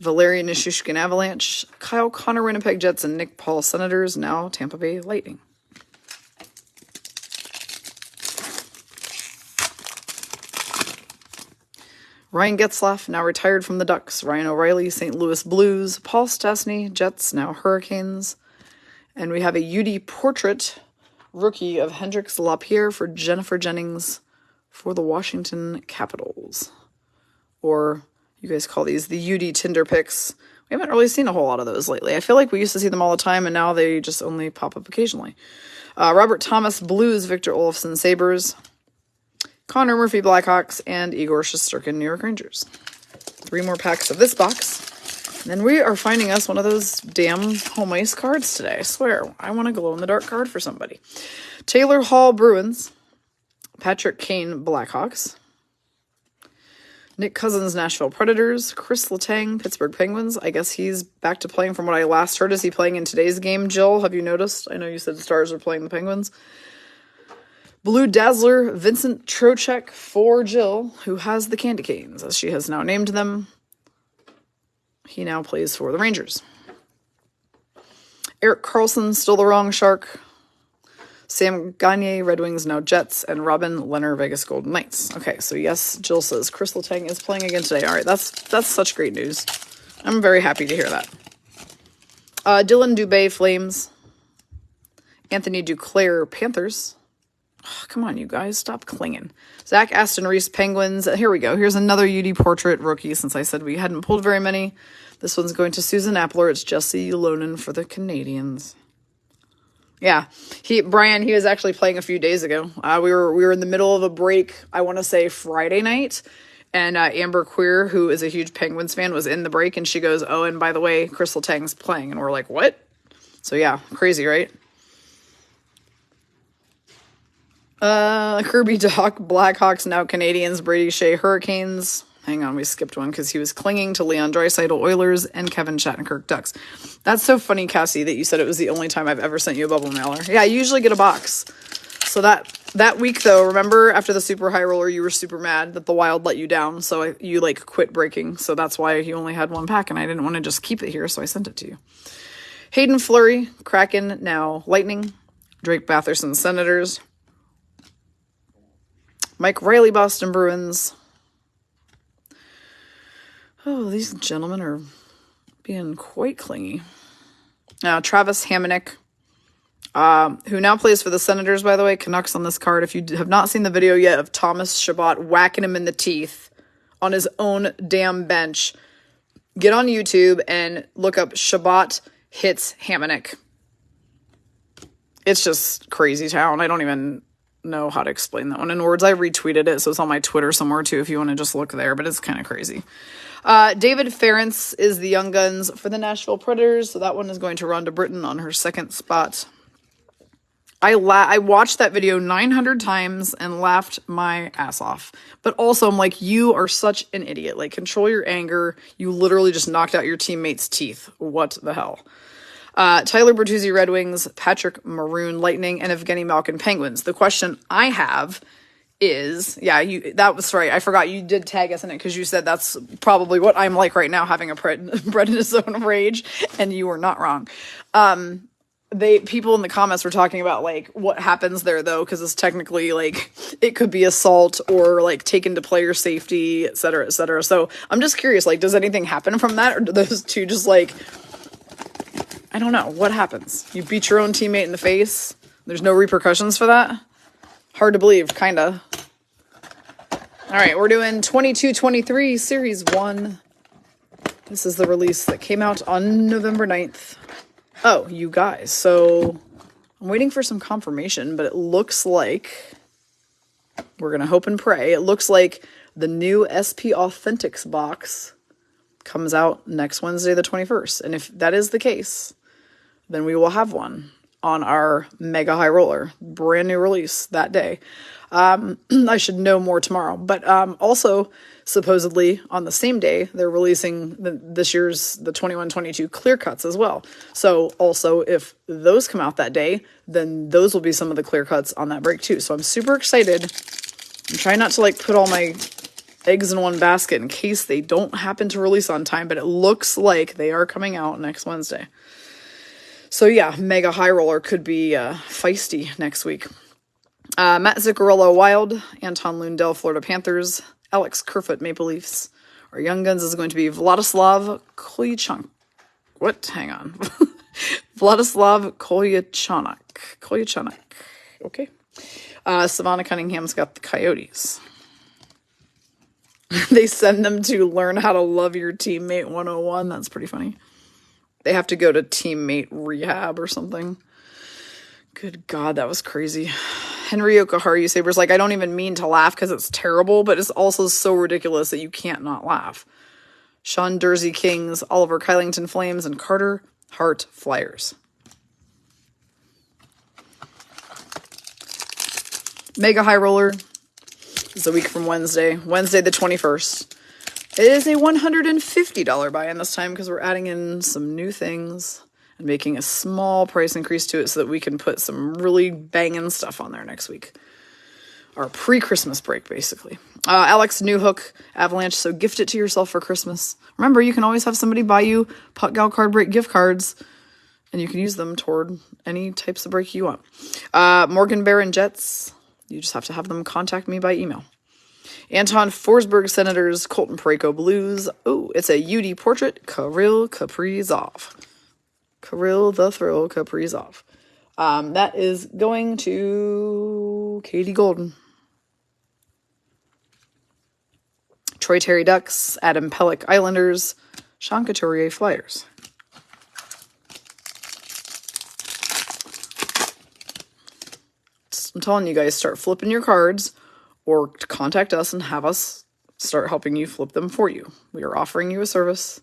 Valeri Nichushkin Avalanche. Kyle Connor Winnipeg Jets and Nick Paul Senators, now Tampa Bay Lightning. Ryan Getzlaf, now retired from the Ducks. Ryan O'Reilly, St. Louis Blues. Paul Stastny, Jets, now Hurricanes. And we have a UD portrait rookie of Hendrix Lapierre for Jennifer Jennings for the Washington Capitals. Or you guys call these the UD Tinder pics. We haven't really seen a whole lot of those lately. I feel like we used to see them all the time, and now they just only pop up occasionally. Robert Thomas, Blues. Victor Olofsson, Sabres. Connor Murphy, Blackhawks, and Igor Shesterkin, New York Rangers. 3 more packs of this box. And then we are finding us one of those damn home ice cards today. I swear, I want a glow-in-the-dark card for somebody. Taylor Hall, Bruins. Patrick Kane, Blackhawks. Nick Cousins, Nashville Predators. Chris Letang, Pittsburgh Penguins. I guess he's back to playing from what I last heard. Is he playing in today's game, Jill? Have you noticed? I know you said the Stars are playing the Penguins. Blue Dazzler, Vincent Trocheck for Jill, who has the Candy Canes, as she has now named them. He now plays for the Rangers. Erik Karlsson, still the wrong Shark. Sam Gagner, Red Wings, now Jets. And Robin Lehner, Vegas Golden Knights. Okay, so yes, Jill says Chris Letang is playing again today. All right, that's such great news. I'm very happy to hear that. Dylan Dubé, Flames. Anthony Duclair, Panthers. Oh, come on, you guys. Stop clinging. Zach Aston Reese, Penguins. Here we go. Here's another UD portrait rookie, since I said we hadn't pulled very many. This one's going to Susan Appler. It's Jesse Lonan for the Canadians. Yeah, Brian, he was actually playing a few days ago. We were in the middle of a break, I want to say Friday night, and Amber Queer, who is a huge Penguins fan, was in the break, and she goes, "Oh, and by the way, Crystal Tang's playing," and we're like, "What?" So yeah, crazy, right? Kirby Doc, Blackhawks, now Canadians, Brady Shea, Hurricanes. Hang on, we skipped one because he was clinging to Leon Draisaitl, Oilers, and Kevin Shattenkirk, Ducks. That's so funny, Cassie, that you said it was the only time I've ever sent you a bubble mailer. Yeah, I usually get a box. So that week, though, remember after the super high roller, you were super mad that the Wild let you down, so you like quit breaking. So that's why you only had one pack, and I didn't want to just keep it here, so I sent it to you. Hayden Fleury, Kraken, now Lightning. Drake Batherson, Senators. Mike Riley, Boston Bruins. Oh, these gentlemen are being quite clingy. Travis Hamonic, who now plays for the Senators, by the way. Canucks on this card. If you have not seen the video yet of Thomas Chabot whacking him in the teeth on his own damn bench, get on YouTube and look up Chabot hits Hamonic. It's just crazy town. I don't even know how to explain that one in words. I retweeted it, so it's on my Twitter somewhere too if you want to just look there, but it's kind of crazy. David Ference is the Young Guns for the Nashville Predators, so that one is going to Rhonda Britton on her second spot. I watched that video 900 times and laughed my ass off. But also, I'm like, you are such an idiot. Like, control your anger. You literally just knocked out your teammate's teeth. What the hell? Tyler Bertuzzi, Red Wings, Patrick Maroon, Lightning, and Evgeny Malkin, Penguins. The question I have is, that was right. I forgot you did tag us in it because you said that's probably what I'm like right now, having a Bred Zone rage, and you were not wrong. People in the comments were talking about like what happens there though, because it's technically like it could be assault or like taken to player safety, et cetera, et cetera. So I'm just curious, like, does anything happen from that, or do those two just like, I don't know, what happens? You beat your own teammate in the face. There's no repercussions for that. Hard to believe, kinda. All right, we're doing 22-23 Series 1. This is the release that came out on November 9th. Oh, you guys, so I'm waiting for some confirmation, but it looks like, we're going to hope and pray, it looks like the new SP Authentics box comes out next Wednesday, the 21st. And if that is the case, then we will have one on our Mega High Roller. Brand new release that day. I should know more tomorrow. But also, supposedly, on the same day, they're releasing this year's, the 21-22 clear cuts as well. So, also, if those come out that day, then those will be some of the clear cuts on that break, too. So, I'm super excited. I'm trying not to, like, put all my eggs in one basket in case they don't happen to release on time, but it looks like they are coming out next Wednesday. So yeah, Mega High Roller could be feisty next week. Matt Zuccarello, Wild. Anton Lundell, Florida Panthers. Alex Kerfoot, Maple Leafs. Our Young Guns is going to be Vladislav Kolyachonok. What? Hang on. Vladislav Kolyachonok. Okay. Savannah Cunningham's got the Coyotes. They send them to learn how to love your teammate 101. That's pretty funny. They have to go to teammate rehab or something. Good God, that was crazy. Henry Okaharu Sabres, like, I don't even mean to laugh because it's terrible, but it's also so ridiculous that you can't not laugh. Sean Dursey Kings, Oliver Kylington Flames, and Carter Hart Flyers. Mega High Roller is a week from Wednesday the 21st. It is a $150 buy-in this time because we're adding in some new things and making a small price increase to it so that we can put some really banging stuff on there next week. Our pre-Christmas break, basically. Alex Newhook, Avalanche, so gift it to yourself for Christmas. Remember, you can always have somebody buy you Puck Gal Card Break gift cards, and you can use them toward any types of break you want. Morgan Barron Jets, you just have to have them contact me by email. Anton Forsberg Senators, Colton Parayko Blues. Oh, it's a UD portrait, Kirill Kaprizov. Kirill the Thrill Kaprizov. That is going to Katie Golden. Troy Terry Ducks, Adam Pellick Islanders, Sean Couturier Flyers. I'm telling you guys, start flipping your cards or contact us and have us start helping you flip them for you. We are offering you a service.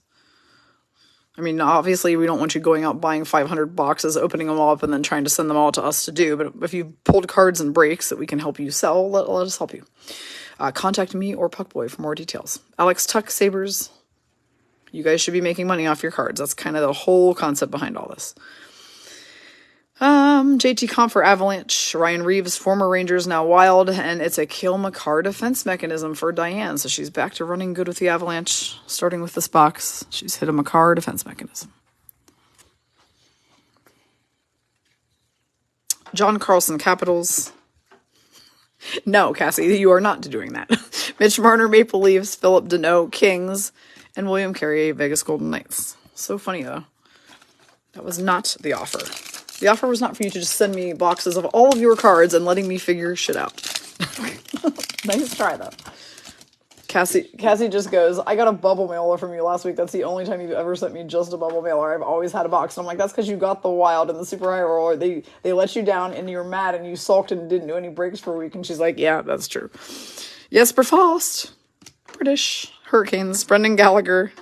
I mean, obviously, we don't want you going out buying 500 boxes, opening them all up, and then trying to send them all to us to do. But if you've pulled cards and breaks that we can help you sell, let us help you. Contact me or Puckboy for more details. Alex Tuck Sabers, you guys should be making money off your cards. That's kind of the whole concept behind all this. JT Comp for Avalanche, Ryan Reeves, former Rangers, now Wild, and it's a Cale Makar defense mechanism for Diane, so she's back to running good with the Avalanche, starting with this box. She's hit a Makar defense mechanism. John Carlson, Capitals. No, Cassie, you are not doing that. Mitch Marner, Maple Leafs, Philip Deneau, Kings, and William Carrier, Vegas Golden Knights. So funny, though. That was not the offer. The offer was not for you to just send me boxes of all of your cards and letting me figure shit out. Nice try, though. Cassie just goes, I got a bubble mailer from you last week. That's the only time you've ever sent me just a bubble mailer. I've always had a box. And I'm like, that's because you got the Wild and the Super High Roller. They let you down and you're mad and you sulked and didn't do any breaks for a week. And she's like, yeah, that's true. Jesper Fast. British. Hurricanes. Brendan Gallagher.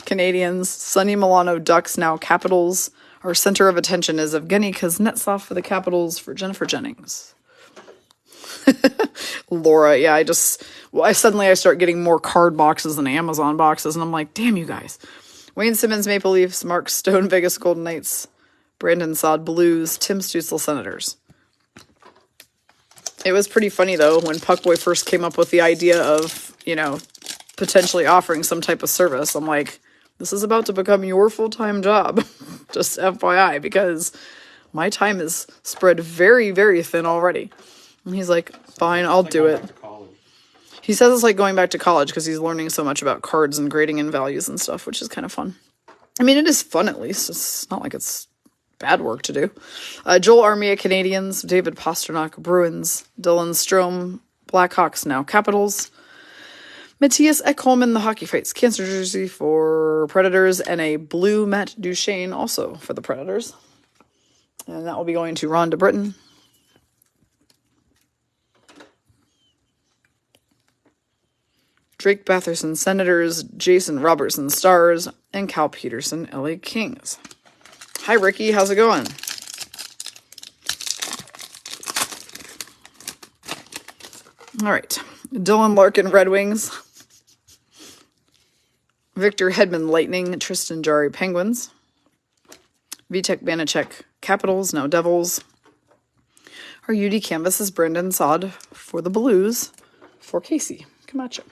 Canadians. Sonny Milano, Ducks, now Capitals. Our center of attention is Evgeny Kuznetsov for the Capitals for Jennifer Jennings. Laura, yeah, I start getting more card boxes than Amazon boxes, and I'm like, damn you guys. Wayne Simmons, Maple Leafs, Mark Stone, Vegas Golden Knights, Brandon Saad, Blues, Tim Stützle, Senators. It was pretty funny, though, when Puckboy first came up with the idea of, potentially offering some type of service. I'm like, this is about to become your full-time job, just FYI, because my time is spread very, very thin already. And he's like, fine, I'll do it. He says it's like going back to college because he's learning so much about cards and grading and values and stuff, which is kind of fun. I mean, it is fun at least. It's not like it's bad work to do. Joel Armia, Canadians, David Pasternak, Bruins, Dylan Strome, Blackhawks, now Capitals. Matthias Ekholm, the Hockey Fights Cancer jersey for Predators, and a blue Matt Duchene also for the Predators. And that will be going to Ron DeBritton. Drake Batherson, Senators, Jason Robertson, Stars, and Cal Peterson, LA Kings. Hi, Ricky. How's it going? All right. Dylan Larkin, Red Wings. Victor Hedman, Lightning. Tristan Jarry, Penguins. Vitek Banachek, Capitals, now Devils. Our UD canvas is Brendan Saad for the Blues for Casey Camacho.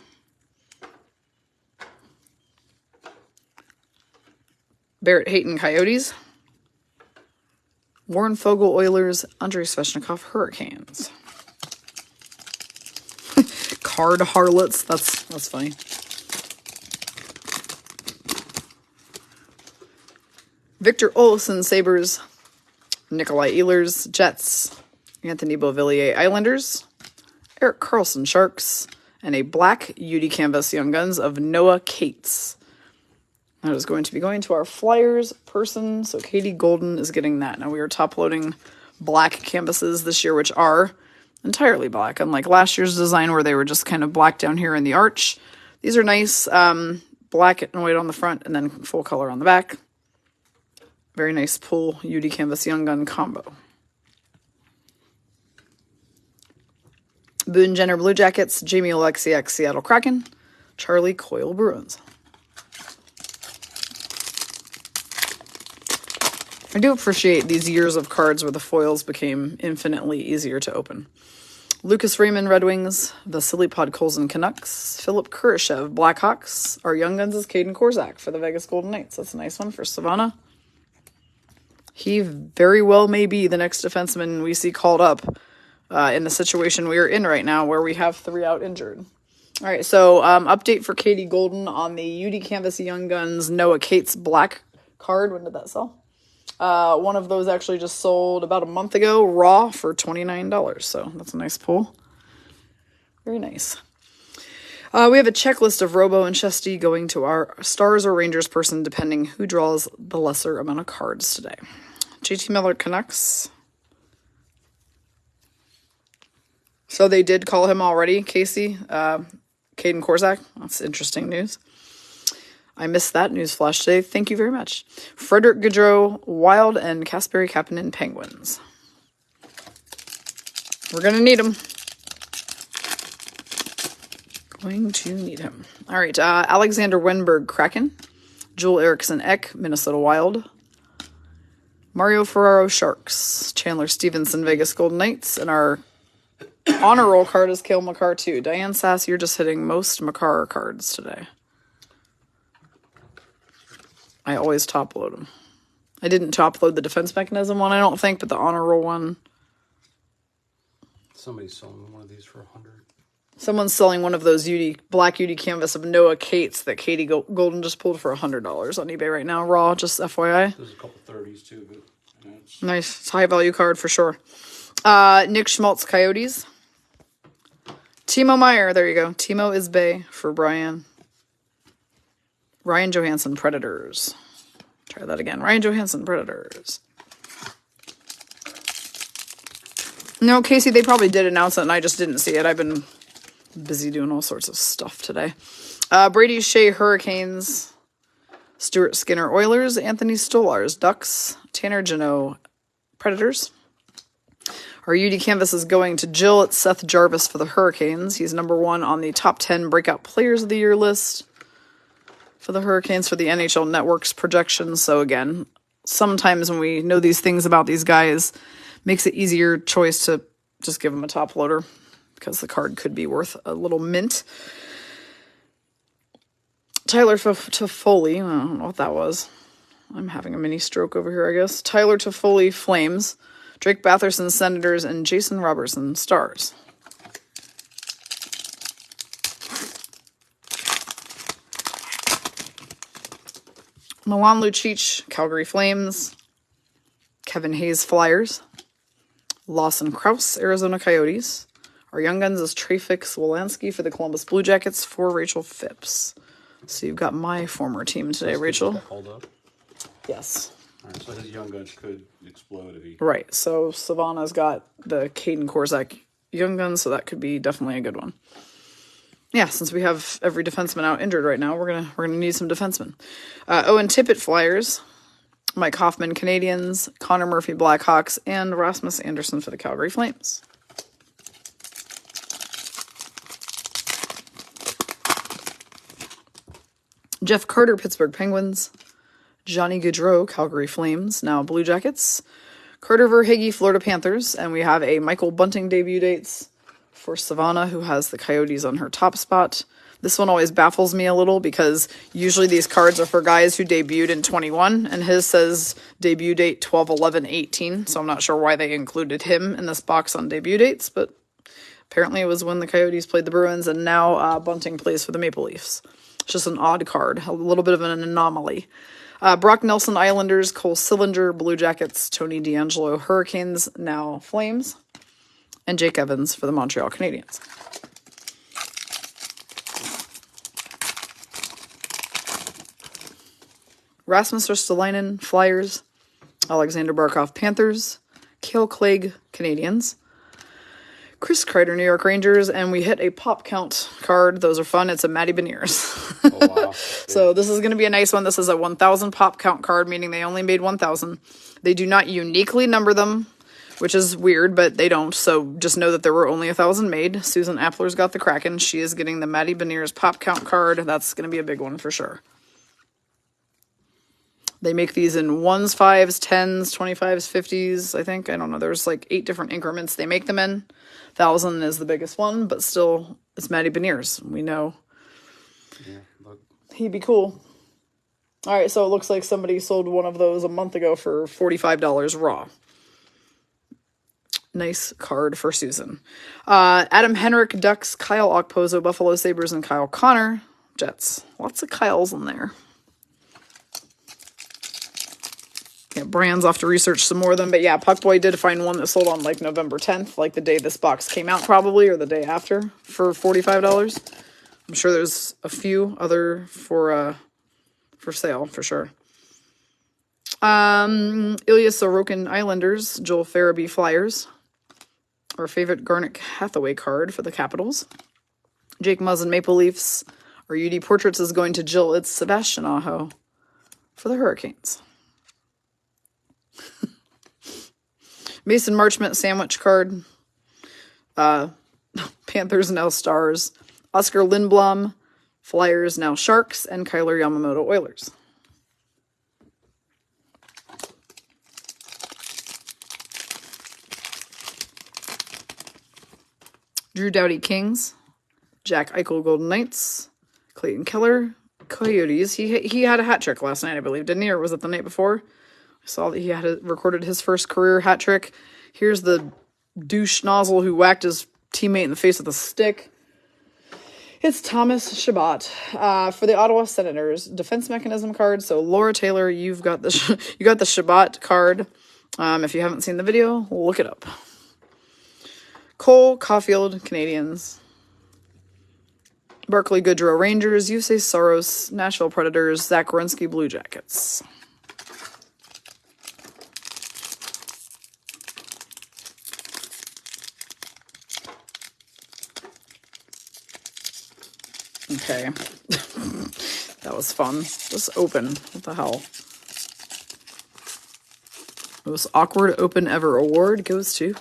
Barrett Hayton, Coyotes. Warren Fogle, Oilers. Andrei Svechnikov, Hurricanes. Card harlots. That's funny. Victor Olofsson, Sabres. Nikolai Ehlers, Jets. Anthony Beauvillier, Islanders. Eric Carlson, Sharks. And a black UD canvas Young Guns of Noah Cates. That is going to be going to our Flyers person. So Katie Golden is getting that. Now we are top loading black canvases this year, which are entirely black. Unlike last year's design where they were just kind of black down here in the arch. These are nice, black and white on the front and then full color on the back. Very nice pull UD Canvas Young Gun combo. Boone Jenner, Blue Jackets. Jamie Oleksiak, Seattle Kraken. Charlie Coyle, Bruins. I do appreciate these years of cards where the foils became infinitely easier to open. Lucas Raymond, Red Wings. Vasily Podkolzin, Canucks. Philip Kurashev, Blackhawks. Our Young Guns is Caden Korzak for the Vegas Golden Knights. That's a nice one for Savannah. He very well may be the next defenseman we see called up in the situation we are in right now where we have 3 out injured. All right, so update for Katie Golden on the UD Canvas Young Guns Noah Cates black card. When did that sell? One of those actually just sold about a month ago, raw, for $29. So that's a nice pull. Very nice. We have a checklist of Robo and Shesty going to our Stars or Rangers person, depending who draws the lesser amount of cards today. JT Miller, Canucks. So they did call him already, Casey. Caden Korczak. That's interesting news. I missed that news flash today. Thank you very much. Frederick Gaudreau, Wild, and Kasperi Kapanen, Penguins. We're going to need him. Going to need him. All right. Alexander Wenberg, Kraken. Joel Eriksson Ek, Minnesota Wild. Mario Ferraro, Sharks. Chandler Stevenson, Vegas Golden Knights. And our honor roll card is Cale Makar, too. Diane Sass, you're just hitting most Makar cards today. I always top load them. I didn't top load the defense mechanism one, I don't think, but the honor roll one. Somebody's selling one of these for $100. Someone's selling one of those black UD canvas of Noah Cates that Katie Golden just pulled for $100 on eBay right now. Raw, just FYI. There's a couple 30s too, but nice. It's a high value card for sure. Nick Schmaltz, Coyotes. Timo Meyer, there you go. Timo is Bay for Brian. Ryan Johansson, Predators. Try that again. Ryan Johansson, Predators. No, Casey, they probably did announce it, and I just didn't see it. I've been busy doing all sorts of stuff today. Brady Shea, Hurricanes. Stuart Skinner, Oilers. Anthony Stolarz, Ducks. Tanner Jeannot, Predators. Our UD Canvas is going to Jill. It's Seth Jarvis for the Hurricanes. He's number 1 on the top 10 Breakout Players of the Year list for the Hurricanes for the NHL Network's projections. So again, sometimes when we know these things about these guys, makes it easier choice to just give them a top loader because the card could be worth a little mint. Tyler Toffoli, I don't know what that was. I'm having a mini stroke over here, I guess. Tyler Toffoli, Flames. Drake Batherson, Senators, and Jason Robertson, Stars. Milan Lucic, Calgary Flames. Kevin Hayes, Flyers. Lawson Krause, Arizona Coyotes. Our Young Guns is Trafix Wolanski for the Columbus Blue Jackets for Rachel Phipps. So you've got my former team today, Rachel. Hold up. Yes. All right, so his Young Guns could explode if he... Right, so Savannah's got the Caden Korczak Young Guns, so that could be definitely a good one. Yeah, since we have every defenseman out injured right now, we're gonna need some defensemen. Owen Tippett, Flyers. Mike Hoffman, Canadians. Connor Murphy, Blackhawks. And Rasmus Anderson for the Calgary Flames. Jeff Carter, Pittsburgh Penguins. Johnny Gaudreau, Calgary Flames, now Blue Jackets. Carter Verhaeghe, Florida Panthers. And we have a Michael Bunting debut dates for Savannah, who has the Coyotes on her top spot. This one always baffles me a little because usually these cards are for guys who debuted in 21, and his says debut date 12/11/18, so I'm not sure why they included him in this box on debut dates, but apparently it was when the Coyotes played the Bruins, and now Bunting plays for the Maple Leafs. It's just an odd card, a little bit of an anomaly. Brock Nelson, Islanders. Cole Sillinger, Blue Jackets. Tony DeAngelo, Hurricanes, now Flames. And Jake Evans for the Montreal Canadiens. Rasmus Ristolainen, Flyers. Alexander Barkov, Panthers. Cale Clegg, Canadians. Chris Kreider, New York Rangers, and we hit a pop count card. Those are fun. It's a Matty Beniers. Oh, wow. So this is going to be a nice one. This is a 1,000 pop count card, meaning they only made 1,000. They do not uniquely number them, which is weird, but they don't. So just know that there were only 1,000 made. Susan Appler's got the Kraken. She is getting the Matty Beniers pop count card. That's going to be a big one for sure. They make these in 1s, 5s, 10s, 25s, 50s, I think. I don't know. There's like 8 different increments they make them in. 1,000 is the biggest one, but still, it's Matty Beniers. We know he'd be cool. All right, so it looks like somebody sold one of those a month ago for $45 raw. Nice card for Susan. Adam Henrik, Ducks. Kyle Okposo, Buffalo Sabres, and Kyle Connor, Jets. Lots of Kyles in there. Yeah, Brand's off to research some more of them. But yeah, Puckboy did find one that sold on like November 10th, like the day this box came out probably, or the day after, for $45. I'm sure there's a few other for sale for sure. Ilya Sorokin, Islanders. Joel Farabee, Flyers. our favorite Garnet Hathaway card for the Capitals. Jake Muzzin Maple Leafs. Our UD Portraits is going to Jill. It's Sebastian Aho for the Hurricanes. Mason Marchment sandwich card. Panthers now Stars. Oscar Lindblom, Flyers now Sharks, and Kyler Yamamoto Oilers. Drew Doughty Kings, Jack Eichel Golden Knights, Clayton Keller Coyotes. He had a hat trick last night, I believe, didn't he? Or was it the night before? I saw that he had recorded his first career hat trick. Here's the douche nozzle who whacked his teammate in the face with a stick. It's Thomas Chabot for the Ottawa Senators defense mechanism card. So Laura Taylor, you've got the Chabot card. If you haven't seen the video, look it up. Cole Caulfield Canadians, Barclay Goodrow Rangers, Yusei Saros Nashville Predators, Zach Werenski Blue Jackets. Okay. That was fun. Just open. What the hell? Most awkward open ever award goes to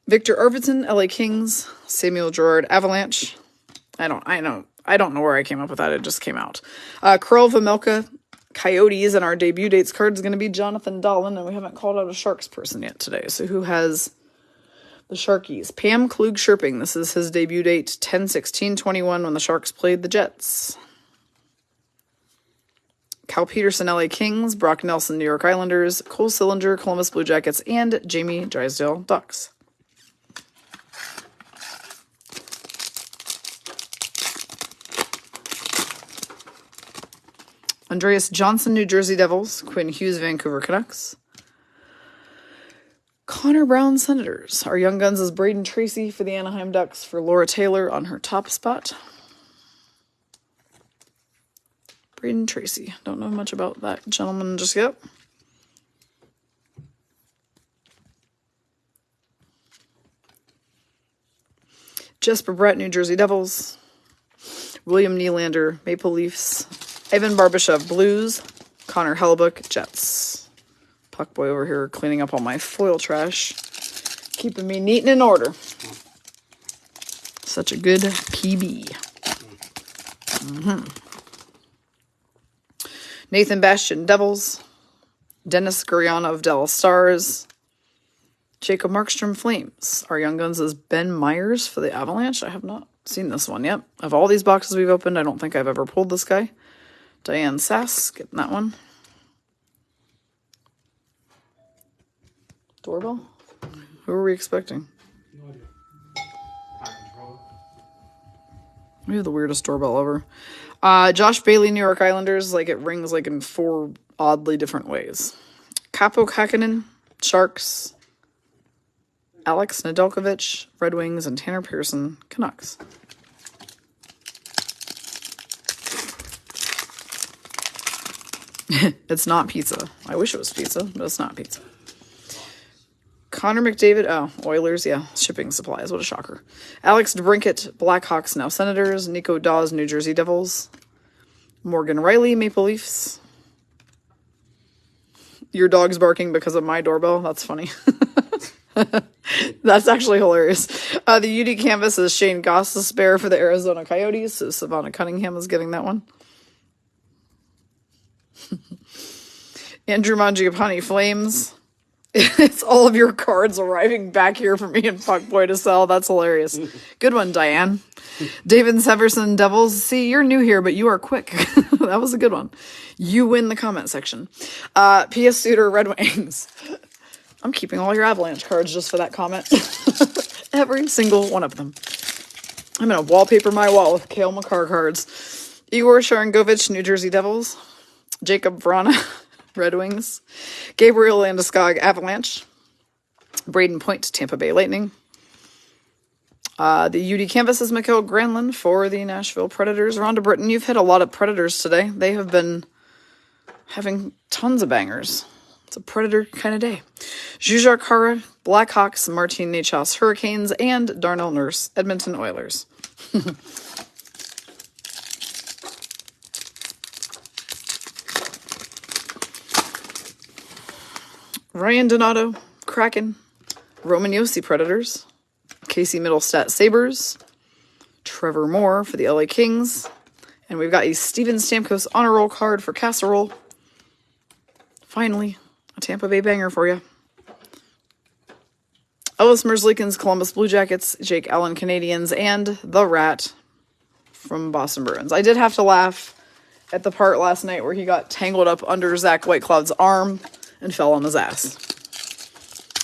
Victor Arvidsson, LA Kings, Samuel Girard Avalanche. I don't know where I came up with that. It just came out. Karel Vejmelka Coyotes, and our debut dates card is going to be Jonathan Dahlen, and we haven't called out a Sharks person yet today. So who has the Sharkies? Pam Klug-Sherping. This is his debut date, 10/16/21, when the Sharks played the Jets. Cal Peterson, LA Kings, Brock Nelson, New York Islanders, Cole Sillinger, Columbus Blue Jackets, and Jamie Drysdale Ducks. Andreas Johnson, New Jersey Devils, Quinn Hughes, Vancouver Canucks. Connor Brown, Senators. Our Young Guns is Braden Tracy for the Anaheim Ducks for Laura Taylor on her top spot. Braden Tracy. Don't know much about that gentleman just yet. Jesper Brett, New Jersey Devils. William Nylander, Maple Leafs. Ivan Barbashev, Blues. Connor Hellebuyck, Jets. Puckboy over here cleaning up all my foil trash. Keeping me neat and in order. Such a good PB. Nathan Bastian, Devils. Dennis Gurianov of Dallas Stars. Jacob Markstrom, Flames. Our Young Guns is Ben Myers for the Avalanche. I have not seen this one yet. Of all these boxes we've opened, I don't think I've ever pulled this guy. Diane Sass, getting that one. Doorbell? Who are we expecting? No idea. We have the weirdest doorbell ever. Josh Bailey, New York Islanders. Like, it rings like in 4 oddly different ways. Kaapo Kähkönen, Sharks. Alex Nedeljkovic, Red Wings, and Tanner Pearson, Canucks. It's not pizza. I wish it was pizza, but it's not pizza. Connor McDavid, Oilers, yeah, shipping supplies, what a shocker. Alex DeBrincat, Blackhawks, now Senators. Nico Dawes, New Jersey Devils. Morgan Riley, Maple Leafs. Your dog's barking because of my doorbell. That's funny. That's actually hilarious. The UD canvas is Shane Gostisbehere for the Arizona Coyotes. So Savannah Cunningham is getting that one. Andrew Mangiapane, Flames. It's all of your cards arriving back here for me and Fuckboy to sell. That's hilarious. Good one, Diane. David Severson, Devils. See, you're new here, but you are quick. That was a good one. You win the comment section. P.S. Suter, Red Wings. I'm keeping all your Avalanche cards just for that comment. Every single one of them. I'm going to wallpaper my wall with Cale Makar cards. Igor Sharangovich, New Jersey Devils. Jacob Vrana, Red Wings. Gabriel Landeskog, Avalanche. Braden Point, Tampa Bay Lightning. The UD canvas is Mikael Granlund for the Nashville Predators. Rhonda Britton, you've hit a lot of Predators today. They have been having tons of bangers. It's a Predator kind of day. Jujhar Khaira, Blackhawks, Martin Necas Hurricanes, and Darnell Nurse, Edmonton Oilers. Ryan Donato, Kraken. Roman Josi, Predators. Casey Middlestat, Sabres. Trevor Moore for the LA Kings. And we've got a Steven Stamkos honor roll card for Casserole. Finally, a Tampa Bay banger for you. Ellis Merzlikins, Columbus Blue Jackets. Jake Allen, Canadiens. And The Rat from Boston Bruins. I did have to laugh at the part last night where he got tangled up under Zach Whitecloud's arm and fell on his ass.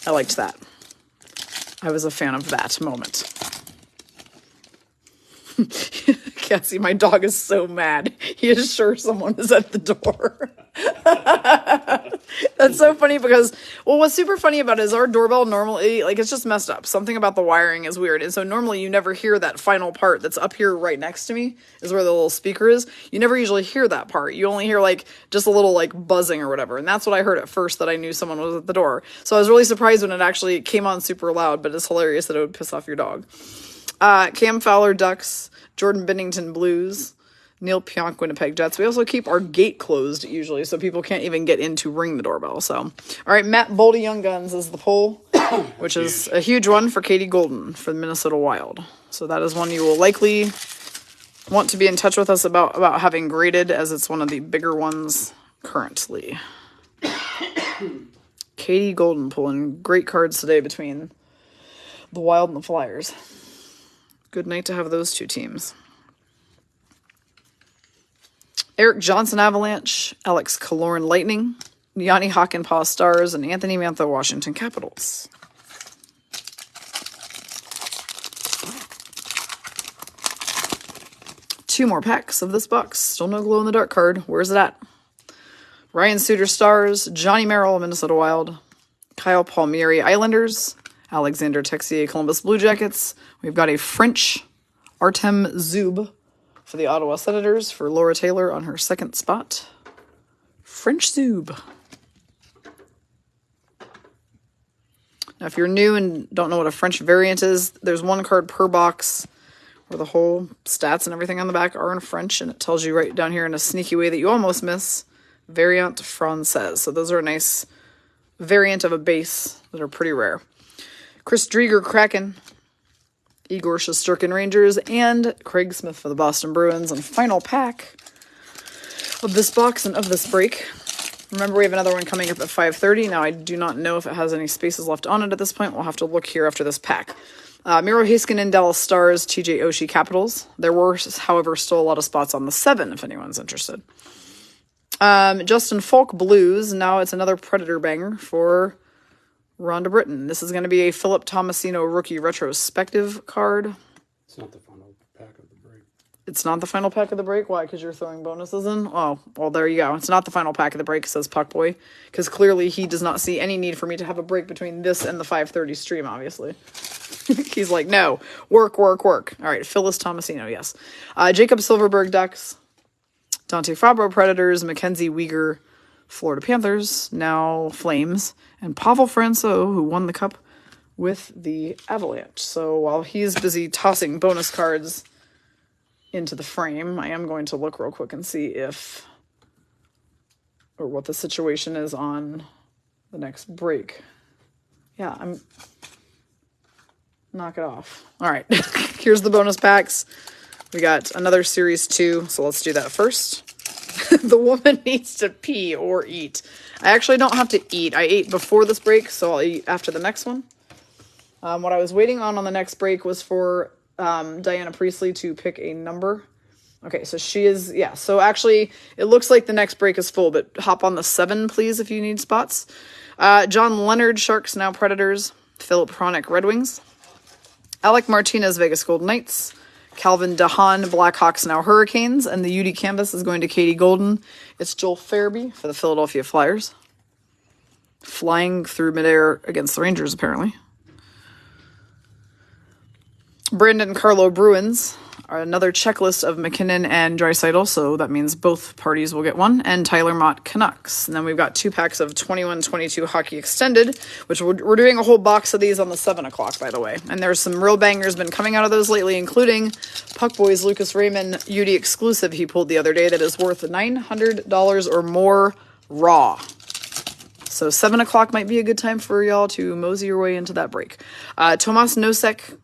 I liked that. I was a fan of that moment. Cassie, my dog is so mad. He is sure someone is at the door. That's so funny because, well, what's super funny about it is our doorbell normally, like, it's just messed up. Something about the wiring is weird. And so normally you never hear that final part that's up here right next to me is where the little speaker is. You never usually hear that part. You only hear, like, just a little, like, buzzing or whatever. And that's what I heard at first, that I knew someone was at the door. So I was really surprised when it actually came on super loud, but it's hilarious that it would piss off your dog. Cam Fowler, Ducks. Jordan Binnington, Blues. Neil Pionk, Winnipeg Jets. We also keep our gate closed usually, so people can't even get in to ring the doorbell. So, all right, Matt Boldy, Young Guns is the poll, which is a huge one for Katie Golden for the Minnesota Wild. So that is one you will likely want to be in touch with us about having graded, as it's one of the bigger ones currently. Katie Golden pulling great cards today between the Wild and the Flyers. Good night to have those two teams. Eric Johnson, Avalanche. Alex Killorn, Lightning. Yanni Hakanpää, Stars. And Anthony Mantha, Washington Capitals. Two more packs of this box. Still no glow-in-the-dark card. Where's it at? Ryan Suter, Stars. Johnny Merrill, Minnesota Wild. Kyle Palmieri, Islanders. Alexander Texier, Columbus Blue Jackets. We've got a French Artem Zub for the Ottawa Senators for Laura Taylor on her second spot. French Zub. Now, if you're new and don't know what a French variant is, there's one card per box where the whole stats and everything on the back are in French, and it tells you right down here in a sneaky way that you almost miss. Variant Française. So those are a nice variant of a base that are pretty rare. Chris Drieger, Kraken. Igor Shesterkin, Rangers. And Craig Smith for the Boston Bruins. And final pack of this box and of this break. Remember, we have another one coming up at 5:30. Now, I do not know if it has any spaces left on it at this point. We'll have to look here after this pack. Miro Heiskanen, Dallas Stars. TJ Oshie, Capitals. There were, however, still a lot of spots on the 7 if anyone's interested. Justin Falk, Blues. Now it's another Predator banger for Rhonda Britton. This is going to be a Philip Tomasino rookie retrospective card. It's not the final pack of the break. It's not the final pack of the break? Why? Because you're throwing bonuses in? Oh, well, there you go. It's not the final pack of the break, says Puckboy. Because clearly he does not see any need for me to have a break between this and the 5:30 stream, obviously. He's like, no. Work, work, work. All right, Phyllis Tomasino, yes. Jacob Silverberg, Ducks. Dante Fabro, Predators. Mackenzie Weegar, Florida Panthers. Now Flames. And Pavel Francouz, who won the cup with the Avalanche. So while he's busy tossing bonus cards into the frame, I am going to look real quick and see if, or what the situation is on the next break. Yeah, knock it off. All right, here's the bonus packs. We got another Series 2, so let's do that first. The woman needs to pee or eat. I actually don't have to eat. I ate before this break, so I'll eat after the next one. What I was waiting on the next break was for Diana Priestley to pick a number. Okay, so she is, yeah. So actually, it looks like the next break is full, but hop on the 7, please, if you need spots. John Leonard, Sharks, now Predators. Philip Hronik, Red Wings. Alec Martinez, Vegas Golden Knights. Calvin DeHaan, Blackhawks, now Hurricanes. And the UD canvas is going to Katie Golden. It's Joel Farabee for the Philadelphia Flyers. Flying through midair against the Rangers, apparently. Brandon Carlo, Bruins. Another checklist of McKinnon and Draisaitl, so that means both parties will get one, and Tyler Mott Canucks. And then we've got 2 packs of 21-22 Hockey Extended, which we're doing a whole box of these on the 7 o'clock, by the way. And there's some real bangers been coming out of those lately, including Puck Boys Lucas Raymond UD exclusive he pulled the other day that is worth $900 or more raw. So 7 o'clock might be a good time for y'all to mosey your way into that break. Tomas Nosek,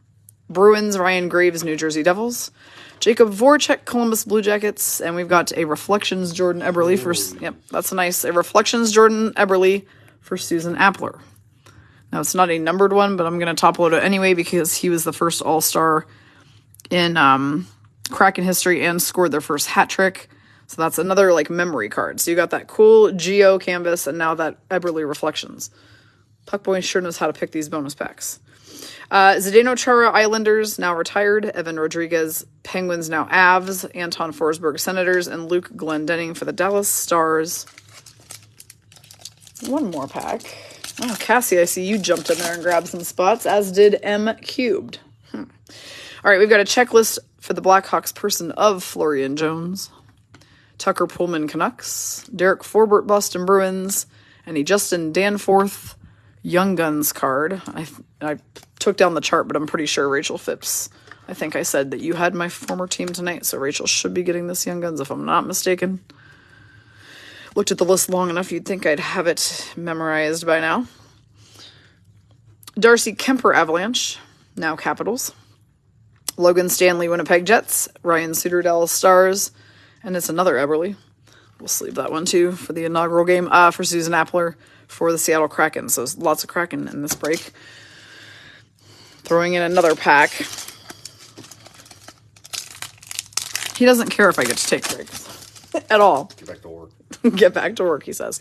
Bruins, Ryan Graves, New Jersey Devils, Jacob Voracek, Columbus Blue Jackets, and we've got a Reflections Jordan Eberle for, yep, that's nice, a Reflections Jordan Eberle for Susan Appler. Now, it's not a numbered one, but I'm going to top load it anyway because he was the first All-Star in Kraken history and scored their first hat trick. So that's another, like, memory card. So you got that cool Geo canvas and now that Eberle Reflections. Puckboy sure knows how to pick these bonus packs. Zdeno Chara, Islanders, now retired. Evan Rodriguez, Penguins, now Avs. Anton Forsberg, Senators. And Luke Glendening for the Dallas Stars. One more pack. Oh, Cassie, I see you jumped in there and grabbed some spots, as did M Cubed. All right, we've got a checklist for the Blackhawks person of Florian Jones. Tucker Pullman, Canucks. Derek Forbort, Boston Bruins. And a Justin Danforth Young Guns card. I took down the chart, but I'm pretty sure Rachel Phipps, I think I said that you had my former team tonight, so Rachel should be getting this Young Guns if I'm not mistaken. Looked at the list long enough, you'd think I'd have it memorized by now. Darcy Kemper, Avalanche, now Capitals. Logan Stanley, Winnipeg Jets. Ryan Suter, Dallas Stars. And it's another Eberle. We'll sleeve that one too for the inaugural game. For Susan Appler for the Seattle Kraken. So lots of Kraken in this break. Throwing in another pack. He doesn't care if I get to take breaks at all. Get back to work. Get back to work, he says.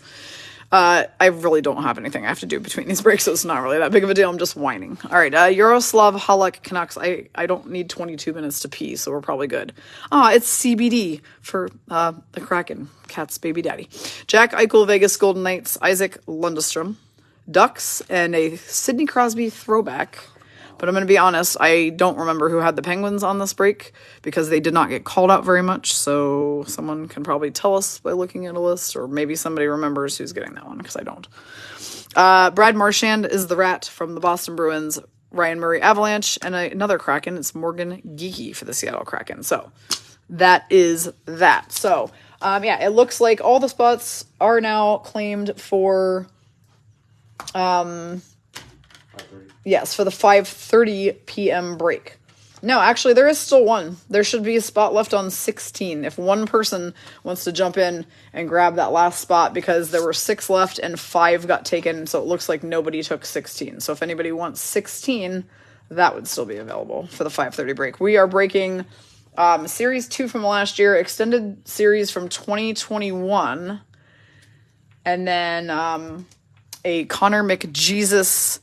I really don't have anything I have to do between these breaks, so it's not really that big of a deal. I'm just whining. All right, Yaroslav Halak, Canucks. I don't need 22 minutes to pee, so we're probably good. It's CBD for the Kraken, Cat's baby daddy. Jack Eichel, Vegas Golden Knights. Isaac Lundestrom, Ducks, and a Sidney Crosby throwback. But I'm going to be honest, I don't remember who had the Penguins on this break because they did not get called out very much. So someone can probably tell us by looking at a list, or maybe somebody remembers who's getting that one because I don't. Brad Marchand is the Rat from the Boston Bruins. Ryan Murray Avalanche, and another Kraken. It's Morgan Geekie for the Seattle Kraken. So that is that. So it looks like all the spots are now claimed for yes, for the 5:30 p.m. break. No, actually, there is still one. There should be a spot left on 16. If one person wants to jump in and grab that last spot, because there were 6 left and 5 got taken, so it looks like nobody took 16. So if anybody wants 16, that would still be available for the 5:30 break. We are breaking Series 2 from last year, Extended Series from 2021, and then a Connor McJesus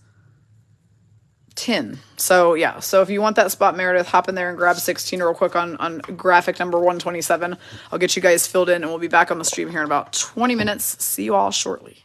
tin. So yeah, so if you want that spot, Meredith, hop in there and grab 16 real quick on graphic number 127. I'll get you guys filled in, and we'll be back on the stream here in about 20 minutes. See you all shortly.